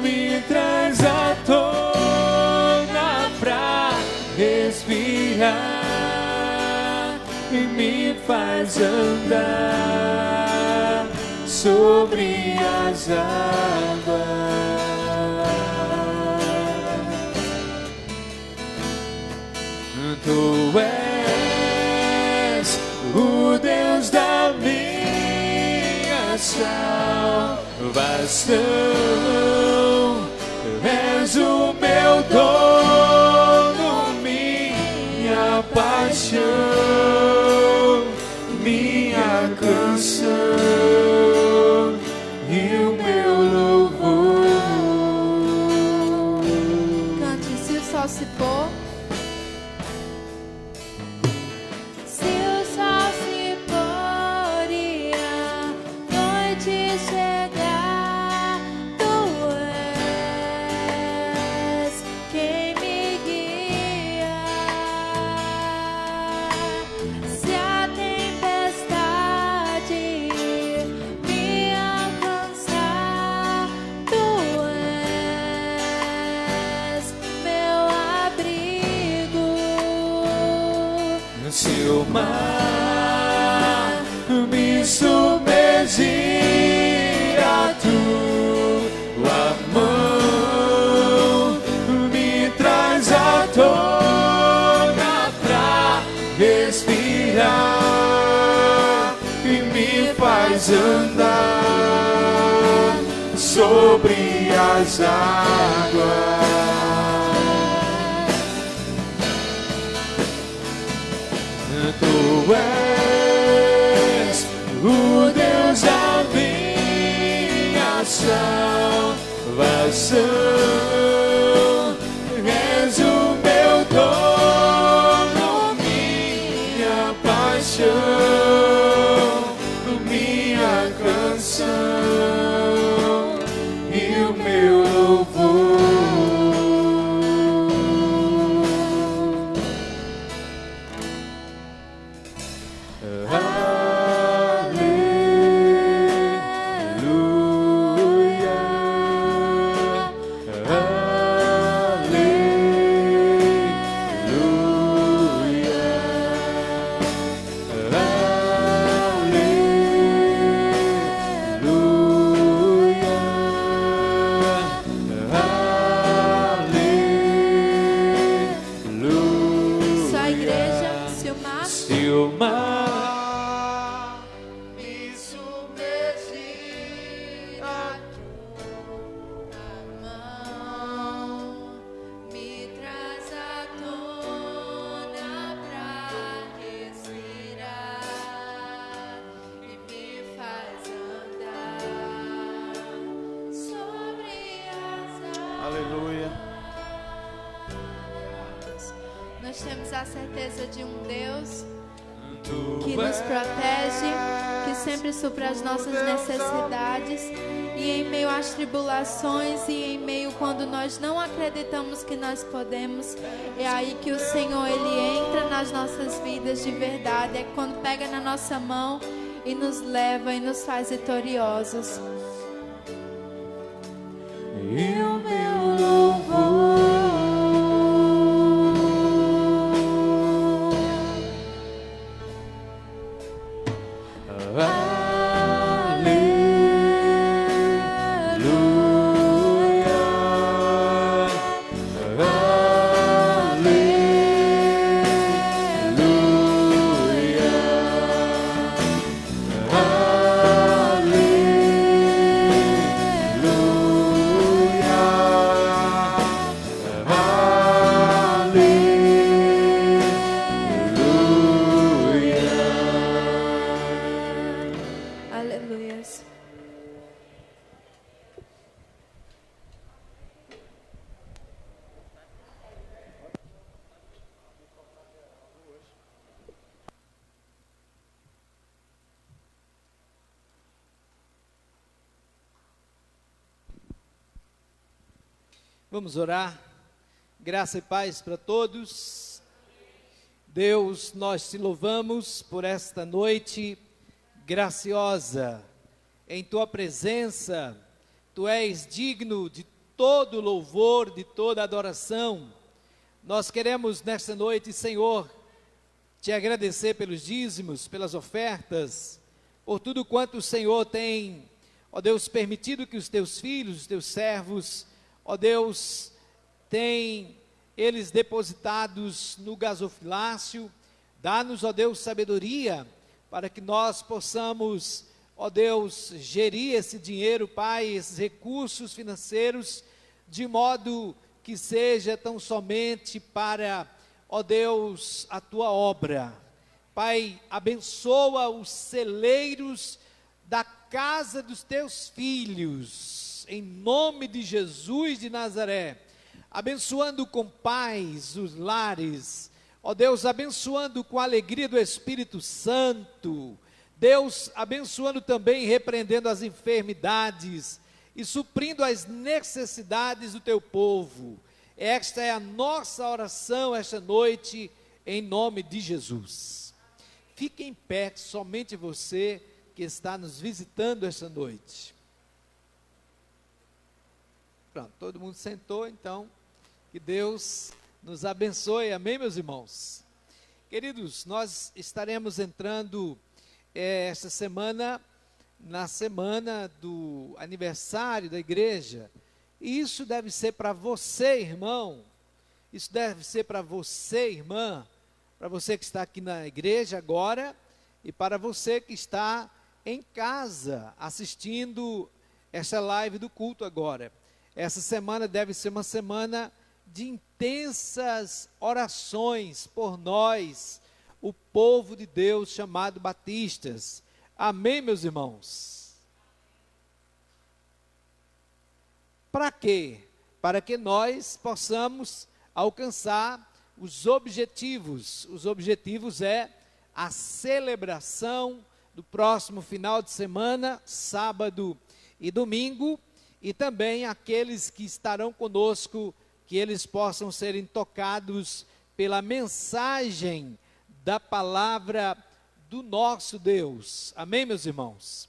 me traz à tona pra respirar e me faz andar sobre as águas. Tu és o Deus da minha salvação, és o meu dono, minha paixão, minha canção e o meu louvor. Cante se o sol se pôr. Me submergir, a tua mão me traz à tona pra respirar e me faz andar sobre as águas. Tu és o Deus da minha salvação, és o meu dono, minha paixão, minha canção e o meu louvor. Aleluia. Nós temos a certeza de um Deus que nos protege, que sempre supra as nossas necessidades. E em meio às tribulações e em meio quando nós não acreditamos que nós podemos, é aí que o Senhor, Ele entra nas nossas vidas de verdade. É quando pega na nossa mão e nos leva e nos faz vitoriosos. E o meu louvor, Aleluias. Vamos orar. Graça e paz para todos. Deus, nós te louvamos por esta noite graciosa. Em tua presença, tu és digno de todo louvor, de toda adoração. Nós queremos nesta noite, Senhor, te agradecer pelos dízimos, pelas ofertas, por tudo quanto o Senhor tem, ó Deus, permitido que os teus filhos, os teus servos, ó Deus, tem eles depositados no gasofilácio. Dá-nos, ó Deus, sabedoria para que nós possamos, ó Deus, gerir esse dinheiro, Pai, esses recursos financeiros, de modo que seja tão somente para, ó Deus, a tua obra. Pai, abençoa os celeiros da casa dos teus filhos, em nome de Jesus de Nazaré, abençoando com paz os lares, ó Deus, abençoando com a alegria do Espírito Santo, Deus, abençoando também, repreendendo as enfermidades e suprindo as necessidades do teu povo. Esta é a nossa oração esta noite, em nome de Jesus. Fique em pé, somente você que está nos visitando esta noite. Pronto, todo mundo sentou, então, que Deus nos abençoe, amém, meus irmãos? Queridos, nós estaremos entrando esta semana, na semana do aniversário da igreja, e isso deve ser para você, irmão, isso deve ser para você, irmã, para você que está aqui na igreja agora, e para você que está em casa, assistindo esta live do culto agora. Essa semana deve ser uma semana de intensas orações por nós, o povo de Deus chamado batistas. Amém, meus irmãos? Para quê? Para que nós possamos alcançar os objetivos. Os objetivos é a celebração do próximo final de semana, sábado e domingo, e também aqueles que estarão conosco, que eles possam serem tocados pela mensagem da palavra do nosso Deus. Amém, meus irmãos?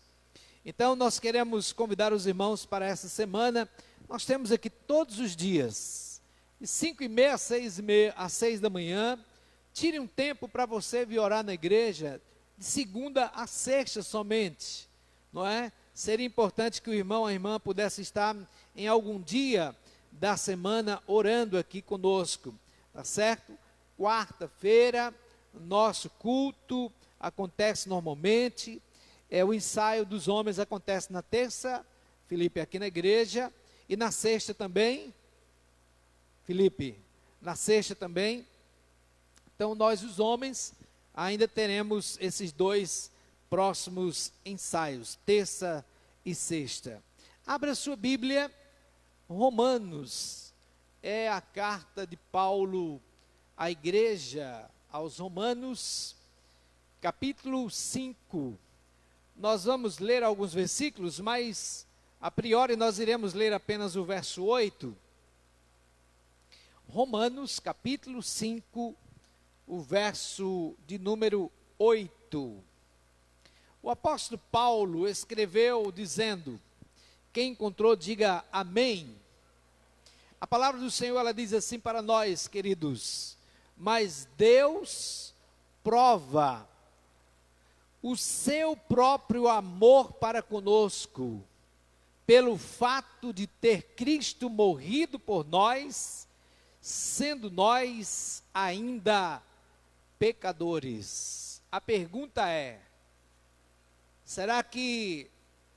Então, nós queremos convidar os irmãos para essa semana. Nós temos aqui todos os dias, de 5h30 às 6 da manhã. Tire um tempo para você vir orar na igreja, de segunda a sexta somente, não é? Seria importante que o irmão, a irmã pudesse estar em algum dia da semana orando aqui conosco, tá certo? Quarta-feira, nosso culto acontece normalmente, o ensaio dos homens acontece na terça, Felipe, aqui na igreja, e na sexta também, Felipe, na sexta também. Então nós os homens ainda teremos esses dois próximos ensaios, terça e sexta. Abra sua Bíblia, Romanos, é a carta de Paulo à igreja, aos Romanos, capítulo 5. nós vamos ler alguns versículos, mas a priori nós iremos ler apenas o verso 8. Romanos capítulo 5, o verso de número 8. O apóstolo Paulo escreveu dizendo, quem encontrou diga amém. A palavra do Senhor, ela diz assim para nós, queridos: mas Deus prova o seu próprio amor para conosco, pelo fato de ter Cristo morrido por nós, sendo nós ainda pecadores. A pergunta é: será que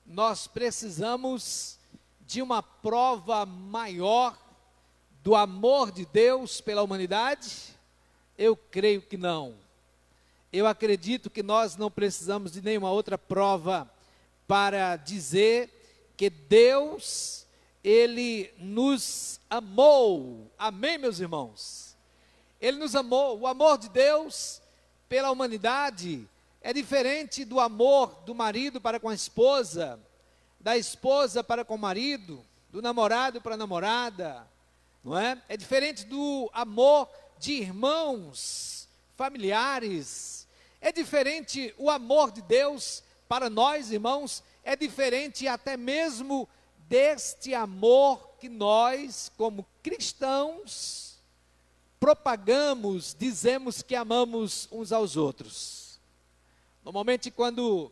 nós precisamos de uma prova maior do amor de Deus pela humanidade? Eu creio que não. Eu acredito que nós não precisamos de nenhuma outra prova para dizer que Deus, Ele nos amou. Amém, meus irmãos? Ele nos amou. O amor de Deus pela humanidade é diferente do amor do marido para com a esposa, da esposa para com o marido, do namorado para a namorada, não é? É diferente do amor de irmãos, familiares. É diferente o amor de Deus para nós, irmãos, é diferente até mesmo deste amor que nós, como cristãos, propagamos, dizemos que amamos uns aos outros. Normalmente, quando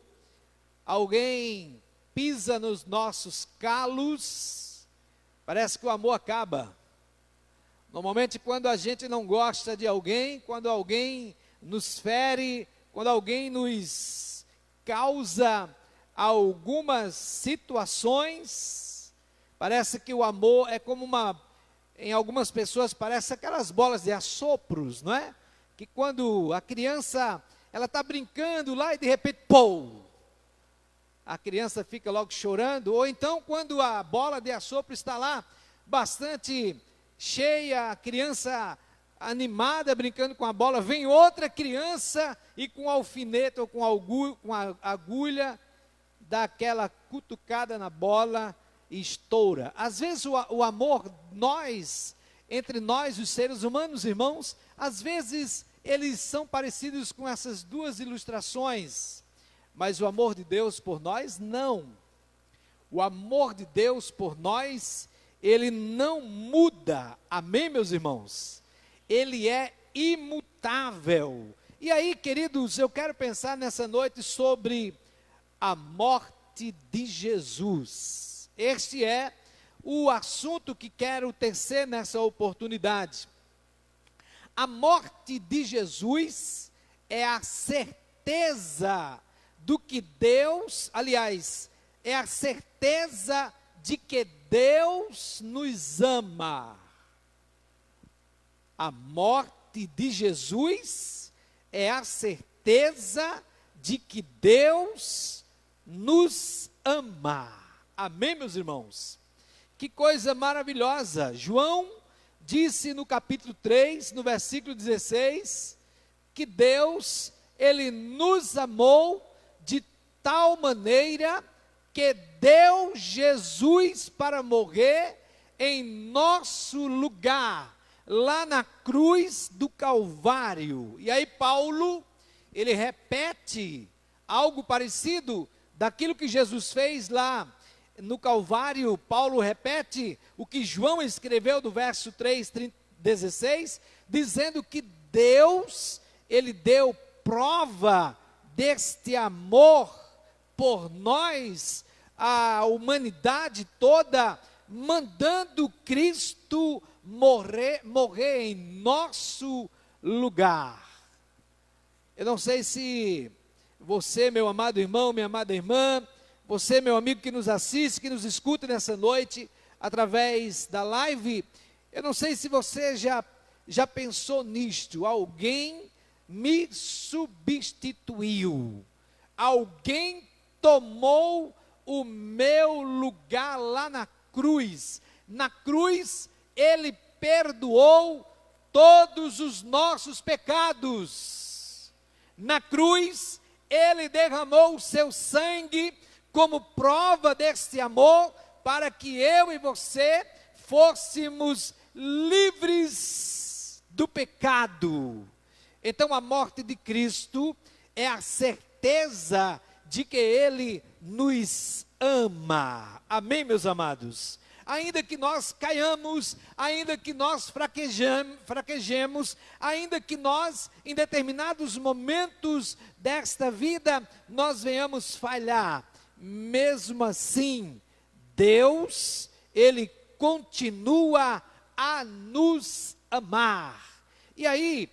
alguém pisa nos nossos calos, parece que o amor acaba. Normalmente, quando a gente não gosta de alguém, quando alguém nos fere, quando alguém nos causa algumas situações, parece que o amor é como em algumas pessoas, parece aquelas bolas de assopros, não é? Que quando a criança, ela está brincando lá e de repente, pô! A criança fica logo chorando. Ou então, quando a bola de assopro está lá, bastante cheia, a criança animada, brincando com a bola, vem outra criança e com alfinete ou com a agulha, dá aquela cutucada na bola e estoura. Às vezes o amor, entre nós, os seres humanos, irmãos, às vezes eles são parecidos com essas duas ilustrações, mas o amor de Deus por nós, não. O amor de Deus por nós, ele não muda. Amém, meus irmãos? Ele é imutável. E aí, queridos, eu quero pensar nessa noite sobre a morte de Jesus. Este é o assunto que quero tecer nessa oportunidade. A morte de Jesus é a certeza do que Deus, aliás, é a certeza de que Deus nos ama. A morte de Jesus é a certeza de que Deus nos ama. Amém, meus irmãos? Que coisa maravilhosa. João disse no capítulo 3, no versículo 16, que Deus, Ele nos amou de tal maneira que deu Jesus para morrer em nosso lugar, lá na cruz do Calvário. E aí Paulo, ele repete algo parecido daquilo que Jesus fez lá no Calvário. Paulo repete o que João escreveu do verso 3, 16, dizendo que Deus, ele deu prova deste amor por nós, a humanidade toda, mandando Cristo morrer em nosso lugar. Eu não sei se você, meu amado irmão, minha amada irmã, você, meu amigo que nos assiste, que nos escuta nessa noite, através da live, eu não sei se você já pensou nisto. Alguém me substituiu, alguém tomou o meu lugar lá na cruz. Na cruz, Ele perdoou todos os nossos pecados. Na cruz, Ele derramou o seu sangue como prova deste amor, para que eu e você fôssemos livres do pecado. Então a morte de Cristo é a certeza de que Ele nos ama. Amém, meus amados? Ainda que nós caiamos, ainda que nós fraquejemos, ainda que nós, em determinados momentos desta vida, nós venhamos falhar, mesmo assim, Deus, Ele continua a nos amar. E aí,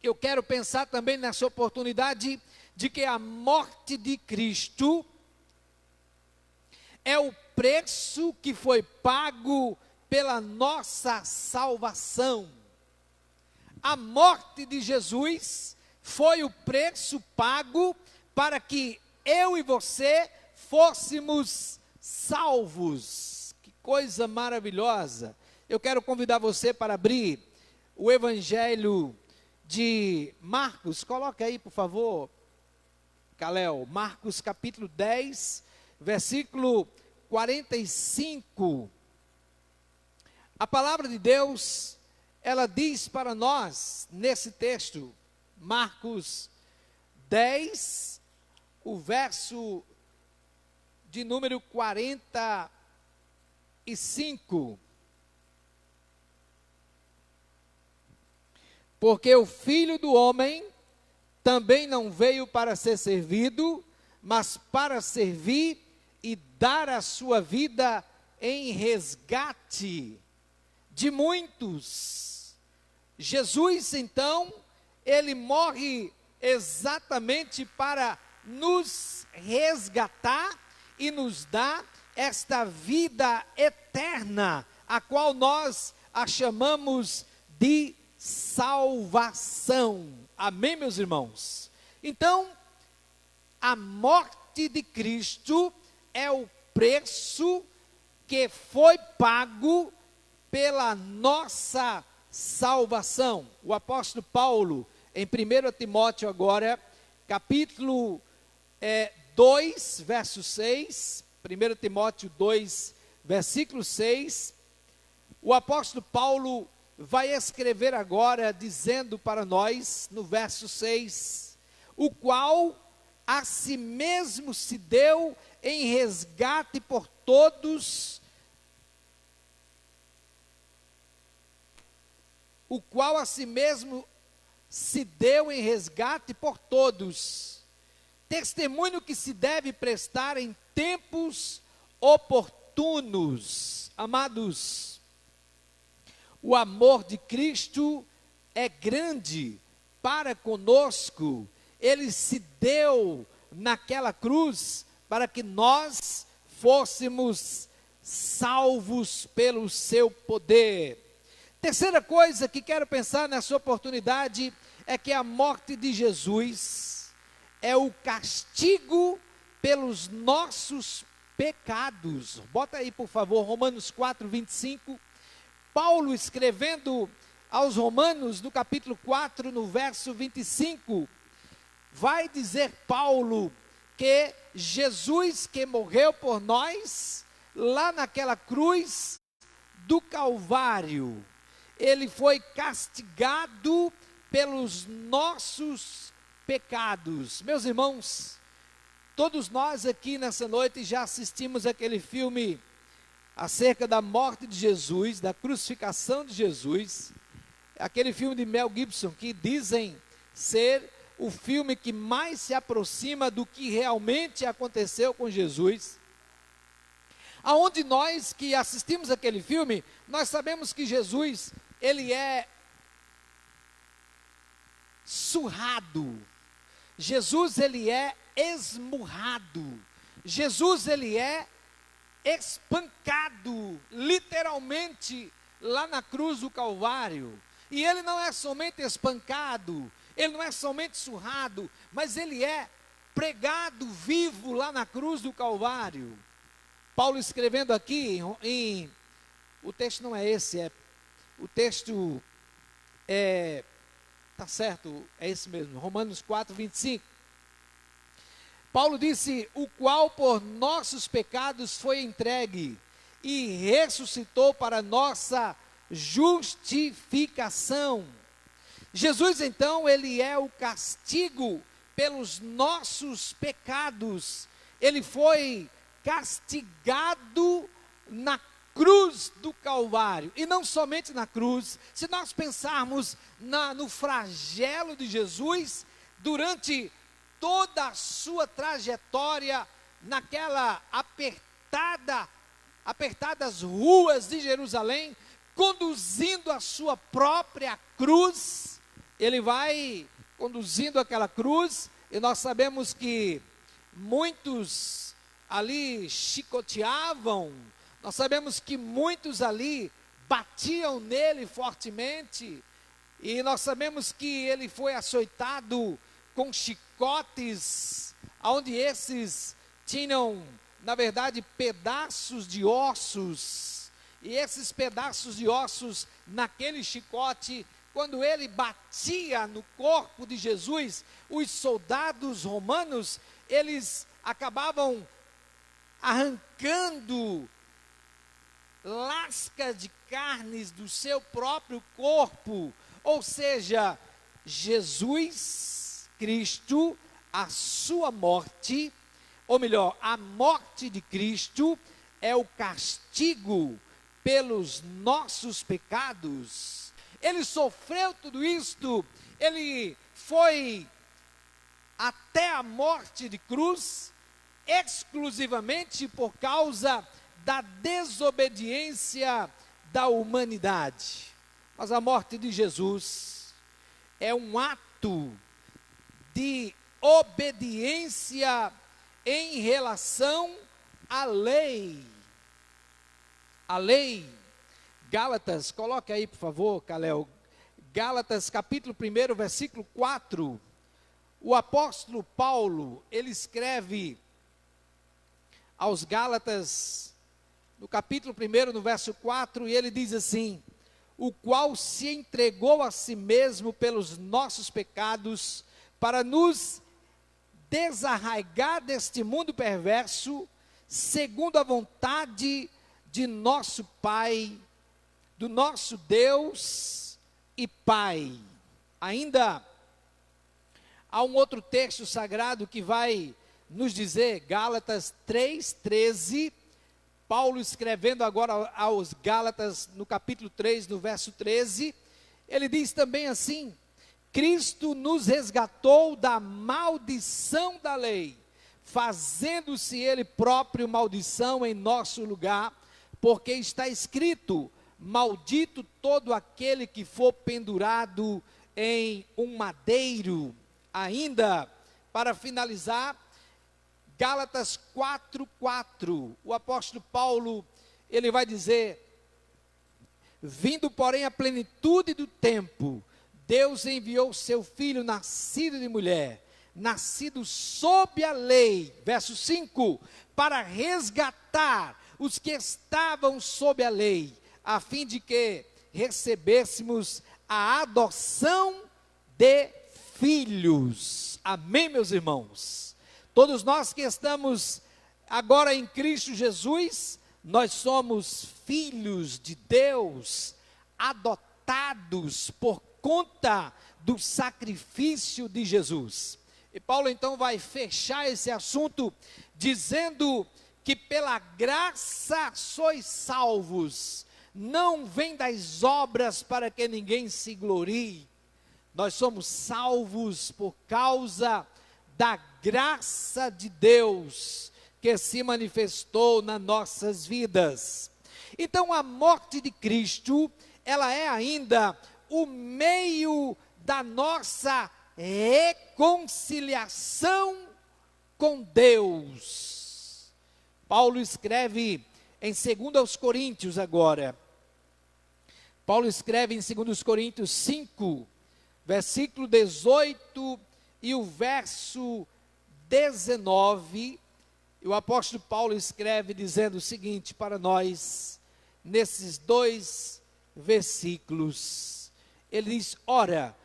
eu quero pensar também nessa oportunidade de que a morte de Cristo é o preço que foi pago pela nossa salvação. A morte de Jesus foi o preço pago para que eu e você fôssemos salvos. Que coisa maravilhosa. Eu quero convidar você para abrir o Evangelho de Marcos. Coloca aí, por favor, Calel. Marcos capítulo 10, versículo 45. A palavra de Deus, ela diz para nós, nesse texto, Marcos 10, o verso de número 45. Porque o Filho do Homem também não veio para ser servido, mas para servir e dar a sua vida em resgate de muitos. Jesus, então, ele morre exatamente para nos resgatar e nos dar esta vida eterna, a qual nós a chamamos de salvação. Amém, meus irmãos? Então, a morte de Cristo é o preço que foi pago pela nossa salvação. O apóstolo Paulo, em 1 Timóteo agora, capítulo 2, verso 6, 1 Timóteo 2, versículo 6, o apóstolo Paulo vai escrever agora, dizendo para nós, no verso 6, o qual a si mesmo se deu em resgate por todos, o qual a si mesmo se deu em resgate por todos, testemunho que se deve prestar em tempos oportunos. Amados, o amor de Cristo é grande para conosco. Ele se deu naquela cruz para que nós fôssemos salvos pelo seu poder. Terceira coisa que quero pensar nessa oportunidade é que a morte de Jesus é o castigo pelos nossos pecados. Bota aí, por favor, Romanos 4, 25. Paulo escrevendo aos Romanos, no capítulo 4, no verso 25, vai dizer Paulo que Jesus que morreu por nós, lá naquela cruz do Calvário, ele foi castigado pelos nossos pecados. Meus irmãos, todos nós aqui nessa noite já assistimos aquele filme acerca da morte de Jesus, da crucificação de Jesus, aquele filme de Mel Gibson, que dizem ser o filme que mais se aproxima do que realmente aconteceu com Jesus. Aonde nós que assistimos aquele filme, nós sabemos que Jesus, ele é surrado. Jesus, ele é esmurrado. Jesus, ele é espancado, literalmente, lá na cruz do Calvário. E ele não é somente espancado, ele não é somente surrado, mas ele é pregado vivo lá na cruz do Calvário. Paulo escrevendo aqui, o texto não é esse, o texto tá certo, é esse mesmo, Romanos 4, 25. Paulo disse: o qual por nossos pecados foi entregue e ressuscitou para nossa justificação. Jesus, então, ele é o castigo pelos nossos pecados. Ele foi castigado na cruz do Calvário. E não somente na cruz. Se nós pensarmos no flagelo de Jesus, durante toda a sua trajetória, naquela apertadas ruas de Jerusalém, conduzindo a sua própria cruz, ele vai conduzindo aquela cruz, e nós sabemos que muitos ali chicoteavam, nós sabemos que muitos ali batiam nele fortemente, e nós sabemos que ele foi açoitado com chicotes, onde esses tinham, na verdade, pedaços de ossos, e esses pedaços de ossos naquele chicote, quando ele batia no corpo de Jesus, os soldados romanos, eles acabavam arrancando lascas de carnes do seu próprio corpo. Ou seja, Jesus Cristo, a sua morte, ou melhor, a morte de Cristo é o castigo pelos nossos pecados. Ele sofreu tudo isto, ele foi até a morte de cruz, exclusivamente por causa da desobediência da humanidade. Mas a morte de Jesus é um ato de obediência em relação à lei. A lei, Gálatas, coloque aí por favor, Calel, Gálatas capítulo 1, versículo 4, o apóstolo Paulo, ele escreve aos Gálatas, no capítulo 1, no verso 4, e ele diz assim: o qual se entregou a si mesmo pelos nossos pecados, para nos desarraigar deste mundo perverso, segundo a vontade de nosso Pai, do nosso Deus e Pai. Ainda há um outro texto sagrado que vai nos dizer, Gálatas 3:13, Paulo escrevendo agora aos Gálatas, no capítulo 3, no verso 13, ele diz também assim: Cristo nos resgatou da maldição da lei, fazendo-se ele próprio maldição em nosso lugar, porque está escrito: maldito todo aquele que for pendurado em um madeiro. Ainda, para finalizar, Gálatas 4:4, o apóstolo Paulo, ele vai dizer: vindo porém a plenitude do tempo, Deus enviou seu filho nascido de mulher, nascido sob a lei, verso 5, para resgatar os que estavam sob a lei, a fim de que recebêssemos a adoção de filhos. Amém, meus irmãos? Todos nós que estamos agora em Cristo Jesus, nós somos filhos de Deus, adotados por conta do sacrifício de Jesus. E Paulo então vai fechar esse assunto dizendo que pela graça sois salvos, não vem das obras para que ninguém se glorie. Nós somos salvos por causa da graça de Deus que se manifestou nas nossas vidas. Então a morte de Cristo, ela é ainda o meio da nossa reconciliação com Deus. Paulo escreve em 2 Coríntios agora. Paulo escreve em 2 Coríntios 5, versículo 18 e o verso 19, e o apóstolo Paulo escreve dizendo o seguinte para nós, nesses dois versículos, ele diz: ora,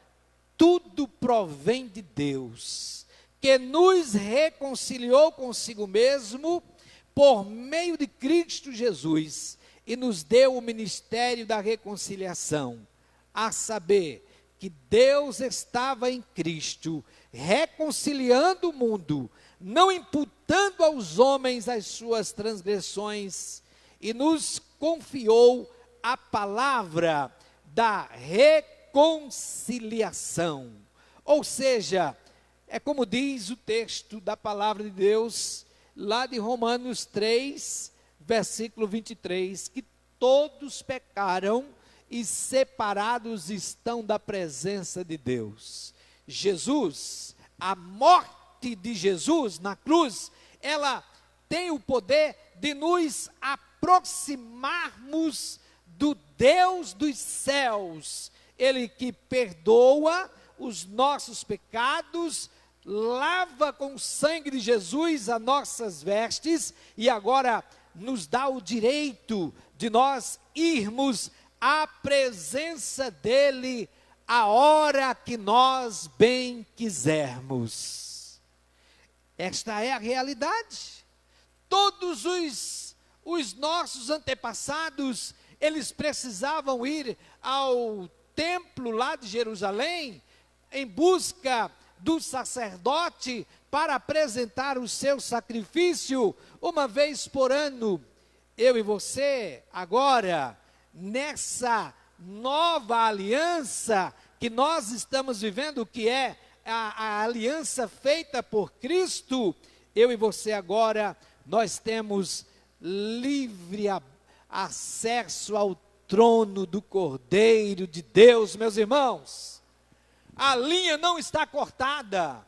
tudo provém de Deus, que nos reconciliou consigo mesmo por meio de Cristo Jesus e nos deu o ministério da reconciliação, a saber, que Deus estava em Cristo, reconciliando o mundo, não imputando aos homens as suas transgressões, e nos confiou a palavra da reconciliação. Ou seja, é como diz o texto da palavra de Deus, lá de Romanos 3, versículo 23, que todos pecaram e separados estão da presença de Deus. Jesus, a morte de Jesus na cruz, ela tem o poder de nos aproximarmos do Deus dos céus. Ele que perdoa os nossos pecados, lava com o sangue de Jesus as nossas vestes e agora nos dá o direito de nós irmos à presença dele a hora que nós bem quisermos. Esta é a realidade. Todos os nossos antepassados, eles precisavam ir ao templo lá de Jerusalém em busca do sacerdote para apresentar o seu sacrifício uma vez por ano. Eu e você, agora, nessa nova aliança que nós estamos vivendo, que é a aliança feita por Cristo, eu e você agora, nós temos livre acesso ao trono do Cordeiro de Deus, meus irmãos. A linha não está cortada.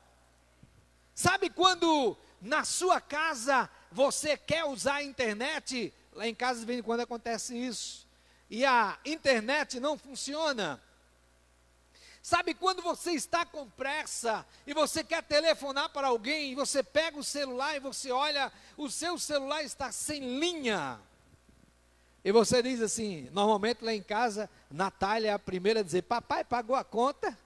Sabe quando na sua casa você quer usar a internet? Lá em casa de vez em quando acontece isso. E a internet não funciona. Sabe quando você está com pressa e você quer telefonar para alguém, e você pega o celular e você olha, o seu celular está sem linha. E você diz assim, normalmente lá em casa, Natália é a primeira a dizer, papai pagou a conta?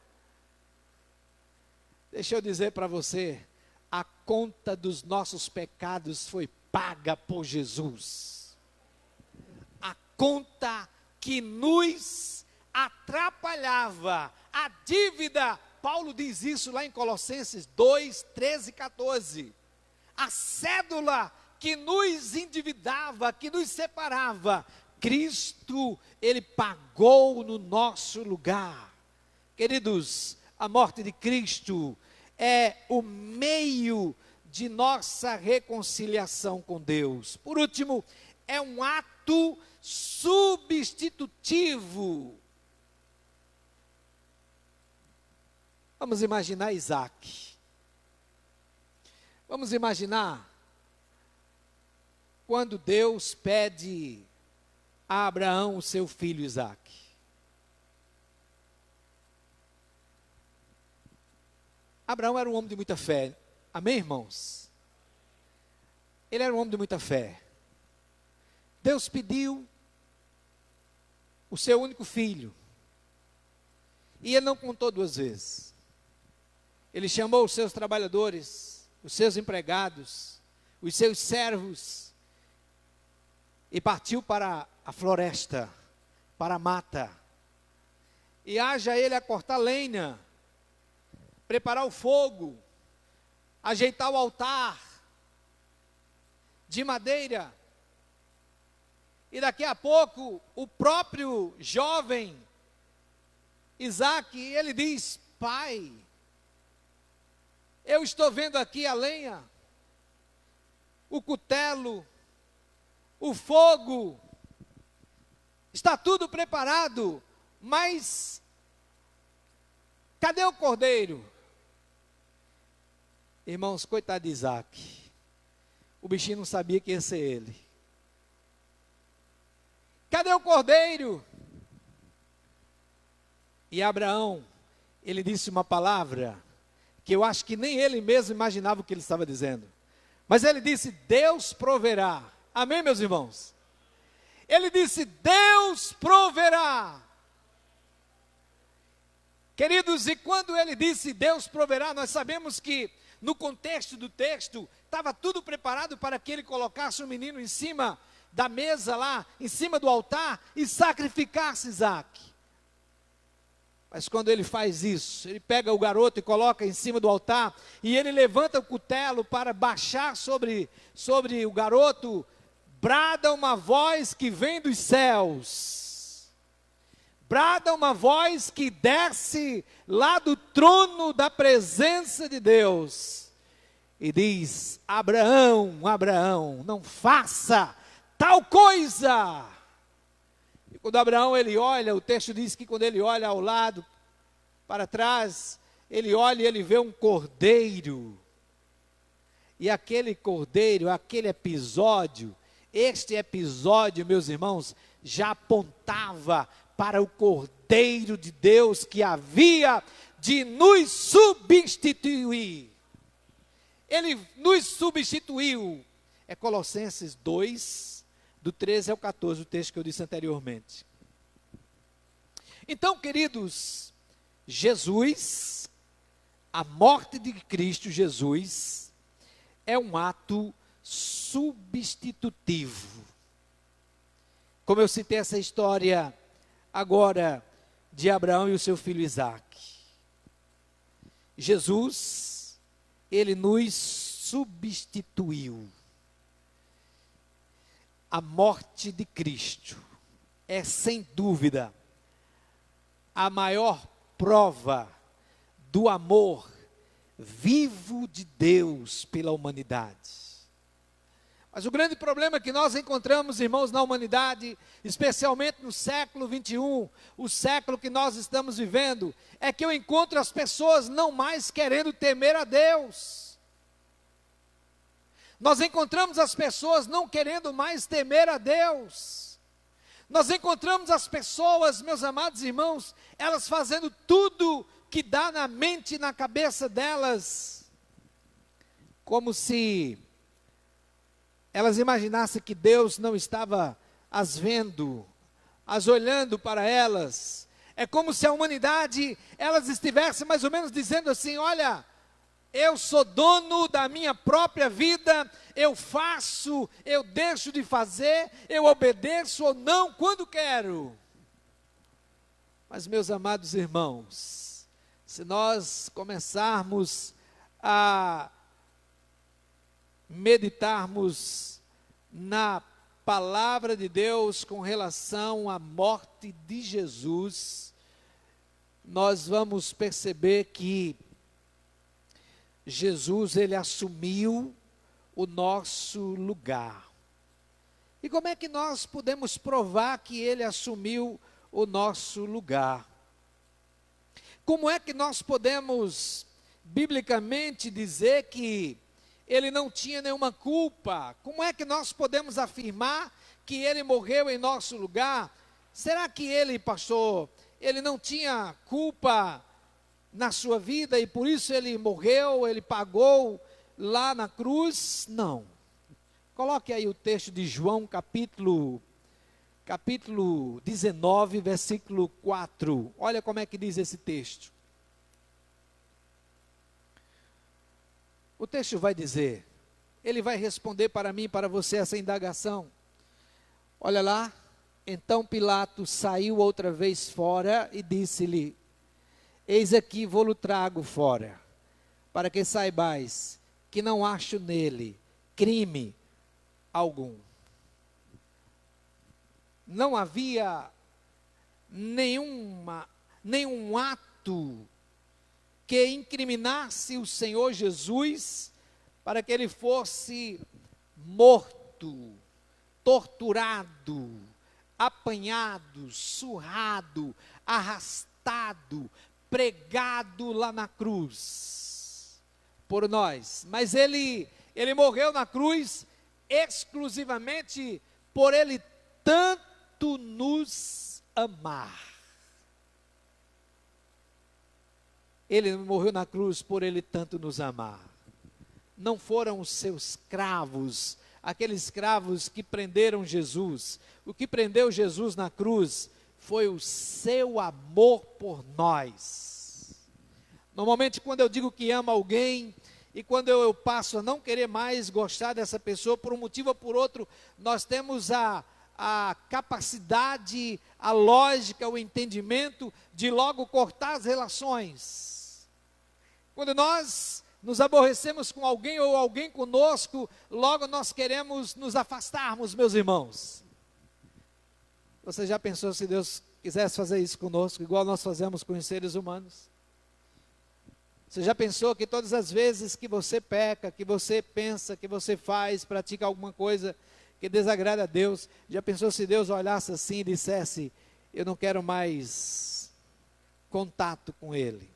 Deixa eu dizer para você, a conta dos nossos pecados foi paga por Jesus. A conta que nos atrapalhava, a dívida, Paulo diz isso lá em Colossenses 2, 13 e 14. A cédula que nos endividava, que nos separava, Cristo, Ele pagou no nosso lugar. Queridos, a morte de Cristo é o meio de nossa reconciliação com Deus. Por último, é um ato substitutivo. Vamos imaginar Isaac. Vamos imaginar quando Deus pede a Abraão o seu filho Isaac. Abraão era um homem de muita fé. Amém, irmãos? Ele era um homem de muita fé. Deus pediu o seu único filho. E ele não contou duas vezes. Ele chamou os seus trabalhadores, os seus empregados, os seus servos, e partiu para a floresta, para a mata. E haja ele a cortar lenha, preparar o fogo, ajeitar o altar de madeira. E daqui a pouco, o próprio jovem Isaac, ele diz, pai, eu estou vendo aqui a lenha, o cutelo, o fogo, está tudo preparado, mas cadê o cordeiro? Irmãos, coitado de Isaac, o bichinho não sabia que ia ser ele. Cadê o cordeiro? E Abraão, ele disse uma palavra que eu acho que nem ele mesmo imaginava o que ele estava dizendo. Mas ele disse, Deus proverá. Amém, meus irmãos? Ele disse, Deus proverá. Queridos, e quando ele disse Deus proverá, nós sabemos que no contexto do texto, estava tudo preparado para que ele colocasse o menino em cima da mesa lá, em cima do altar e sacrificasse Isaac. Mas quando ele faz isso, ele pega o garoto e coloca em cima do altar, e ele levanta o cutelo para baixar sobre o garoto, brada uma voz que vem dos céus, brada uma voz que desce lá do trono da presença de Deus, e diz: Abraão, Abraão, não faça tal coisa. E quando Abraão ele olha, o texto diz que quando ele olha ao lado, para trás, ele olha e ele vê um cordeiro. E aquele cordeiro, aquele episódio, este episódio, meus irmãos, já apontava para o Cordeiro de Deus que havia de nos substituir. Ele nos substituiu. É Colossenses 2, do 13 ao 14, o texto que eu disse anteriormente. Então, queridos, Jesus, a morte de Cristo Jesus, é um ato substitutivo. Como eu citei essa história agora de Abraão e o seu filho Isaque. Jesus, ele nos substituiu. A morte de Cristo é, sem dúvida, a maior prova do amor vivo de Deus pela humanidade. Mas o grande problema que nós encontramos, irmãos, na humanidade, especialmente no século 21, o século que nós estamos vivendo, é que eu encontro as pessoas não mais querendo temer a Deus. Nós encontramos as pessoas não querendo mais temer a Deus. Nós encontramos as pessoas, meus amados irmãos, elas fazendo tudo que dá na mente e na cabeça delas, como se elas imaginassem que Deus não estava as vendo, as olhando para elas. É como se a humanidade, elas estivessem mais ou menos dizendo assim: olha, eu sou dono da minha própria vida, eu faço, eu deixo de fazer, eu obedeço ou não quando quero. Mas, meus amados irmãos, se nós começarmos a meditarmos na palavra de Deus com relação à morte de Jesus, nós vamos perceber que Jesus, ele assumiu o nosso lugar. E como é que nós podemos provar que ele assumiu o nosso lugar? Como é que nós podemos, biblicamente, dizer que ele não tinha nenhuma culpa? Como é que nós podemos afirmar que ele morreu em nosso lugar? Será que ele, pastor, ele não tinha culpa na sua vida e por isso ele morreu, ele pagou lá na cruz? Não. Coloque aí o texto de João, capítulo 19, versículo 4. Olha como é que diz esse texto. O texto vai dizer, ele vai responder para mim e para você essa indagação. Olha lá, então Pilatos saiu outra vez fora e disse-lhe: eis aqui vou-lo trago fora, para que saibais que não acho nele crime algum. Não havia nenhum ato que incriminasse o Senhor Jesus para que ele fosse morto, torturado, apanhado, surrado, arrastado, pregado lá na cruz por nós. Mas ele morreu na cruz exclusivamente por ele tanto nos amar. Ele morreu na cruz por ele tanto nos amar. Não foram os seus cravos, aqueles cravos que prenderam Jesus. O que prendeu Jesus na cruz foi o seu amor por nós. Normalmente, quando eu digo que amo alguém, e quando eu passo a não querer mais gostar dessa pessoa, por um motivo ou por outro, nós temos a capacidade, a lógica, o entendimento de logo cortar as relações. Quando nós nos aborrecemos com alguém ou alguém conosco, logo nós queremos nos afastarmos, meus irmãos. Você já pensou se Deus quisesse fazer isso conosco, igual nós fazemos com os seres humanos? Você já pensou que todas as vezes que você peca, que você pensa, que você faz, pratica alguma coisa que desagrada a Deus, já pensou se Deus olhasse assim e dissesse, eu não quero mais contato com Ele?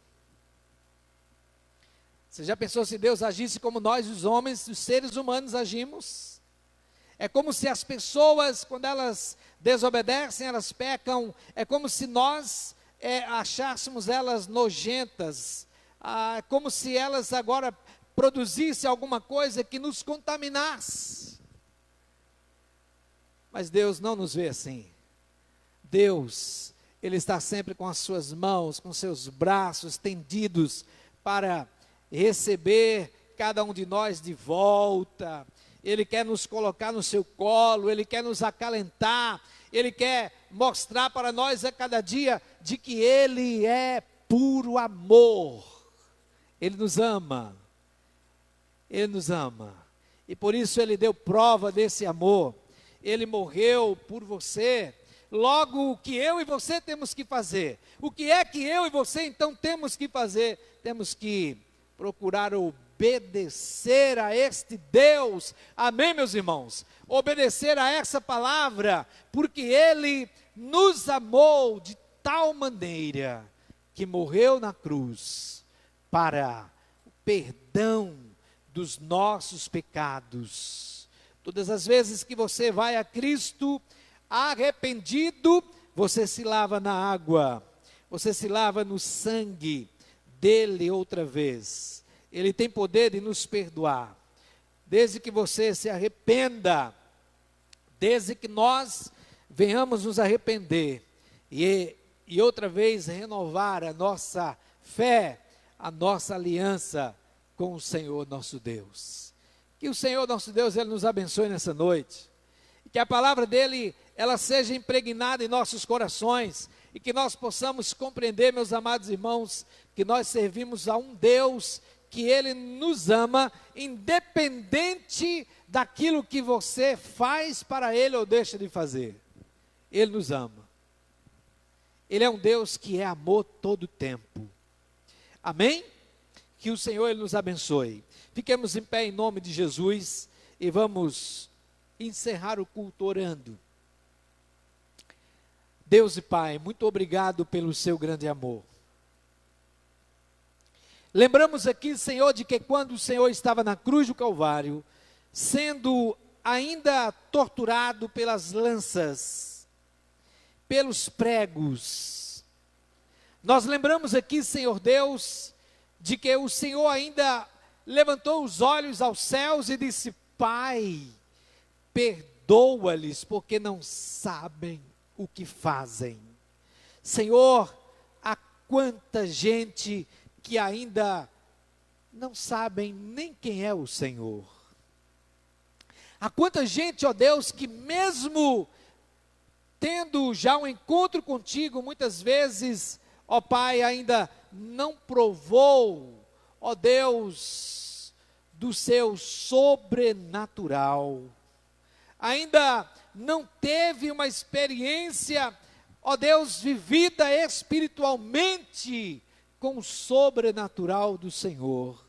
Você já pensou se Deus agisse como nós, os homens, os seres humanos, agimos? É como se as pessoas, quando elas desobedecem, elas pecam, é como se nós achássemos elas nojentas, como se elas agora produzissem alguma coisa que nos contaminasse. Mas Deus não nos vê assim. Deus, Ele está sempre com as suas mãos, com seus braços tendidos para receber cada um de nós de volta. Ele quer nos colocar no seu colo, Ele quer nos acalentar, Ele quer mostrar para nós a cada dia de que Ele é puro amor. Ele nos ama, Ele nos ama, e por isso Ele deu prova desse amor, Ele morreu por você. Logo, o que eu e você temos que fazer? O que é que eu e você então temos que fazer? Temos que procurar obedecer a este Deus, amém, meus irmãos? Obedecer a essa palavra, porque Ele nos amou de tal maneira, que morreu na cruz, para o perdão dos nossos pecados. Todas as vezes que você vai a Cristo arrependido, você se lava na água, você se lava no sangue dele outra vez. Ele tem poder de nos perdoar, desde que você se arrependa, desde que nós venhamos nos arrepender e outra vez renovar a nossa fé, a nossa aliança com o Senhor nosso Deus. Que o Senhor nosso Deus, Ele nos abençoe nessa noite, e que a palavra dEle, ela seja impregnada em nossos corações, e que nós possamos compreender, meus amados irmãos, que nós servimos a um Deus, que Ele nos ama, independente daquilo que você faz para Ele ou deixa de fazer. Ele nos ama. Ele é um Deus que é amor todo o tempo. Amém? Que o Senhor Ele nos abençoe. Fiquemos em pé em nome de Jesus e vamos encerrar o culto orando. Deus e Pai, muito obrigado pelo seu grande amor. Lembramos aqui, Senhor, de que quando o Senhor estava na cruz do Calvário, sendo ainda torturado pelas lanças, pelos pregos, nós lembramos aqui, Senhor Deus, de que o Senhor ainda levantou os olhos aos céus e disse: Pai, perdoa-lhes, porque não sabem o que fazem. Senhor, há quanta gente que ainda não sabem nem quem é o Senhor. Há quanta gente, ó Deus, que mesmo tendo já um encontro contigo, muitas vezes, ó Pai, ainda não provou, ó Deus, do seu sobrenatural. Ainda não teve uma experiência, ó Deus, vivida espiritualmente com o sobrenatural do Senhor.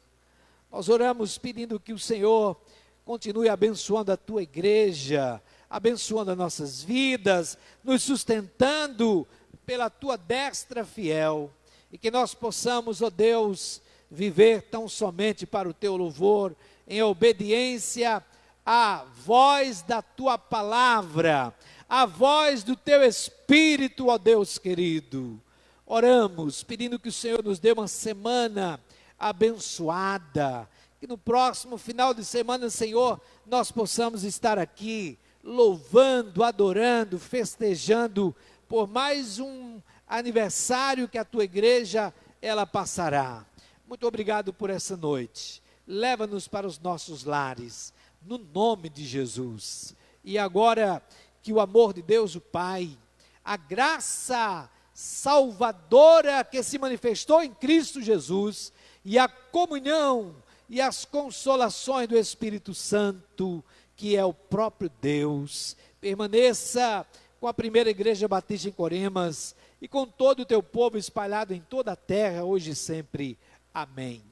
Nós oramos pedindo que o Senhor continue abençoando a tua igreja, abençoando as nossas vidas, nos sustentando pela tua destra fiel, e que nós possamos, ó Deus, viver tão somente para o teu louvor, em obediência à voz da tua palavra, à voz do teu Espírito, ó Deus querido. Oramos pedindo que o Senhor nos dê uma semana abençoada, que no próximo final de semana, Senhor, nós possamos estar aqui louvando, adorando, festejando por mais um aniversário que a tua igreja ela passará. muito obrigado por essa noite. Leva-nos para os nossos lares, no nome de Jesus. E agora, que o amor de Deus, o Pai, a graça salvadora que se manifestou em Cristo Jesus, e a comunhão e as consolações do Espírito Santo, que é o próprio Deus, permaneça com a primeira igreja batista em Coremas e com todo o teu povo espalhado em toda a terra, hoje e sempre. Amém.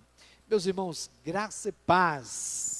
Meus irmãos, graça e paz.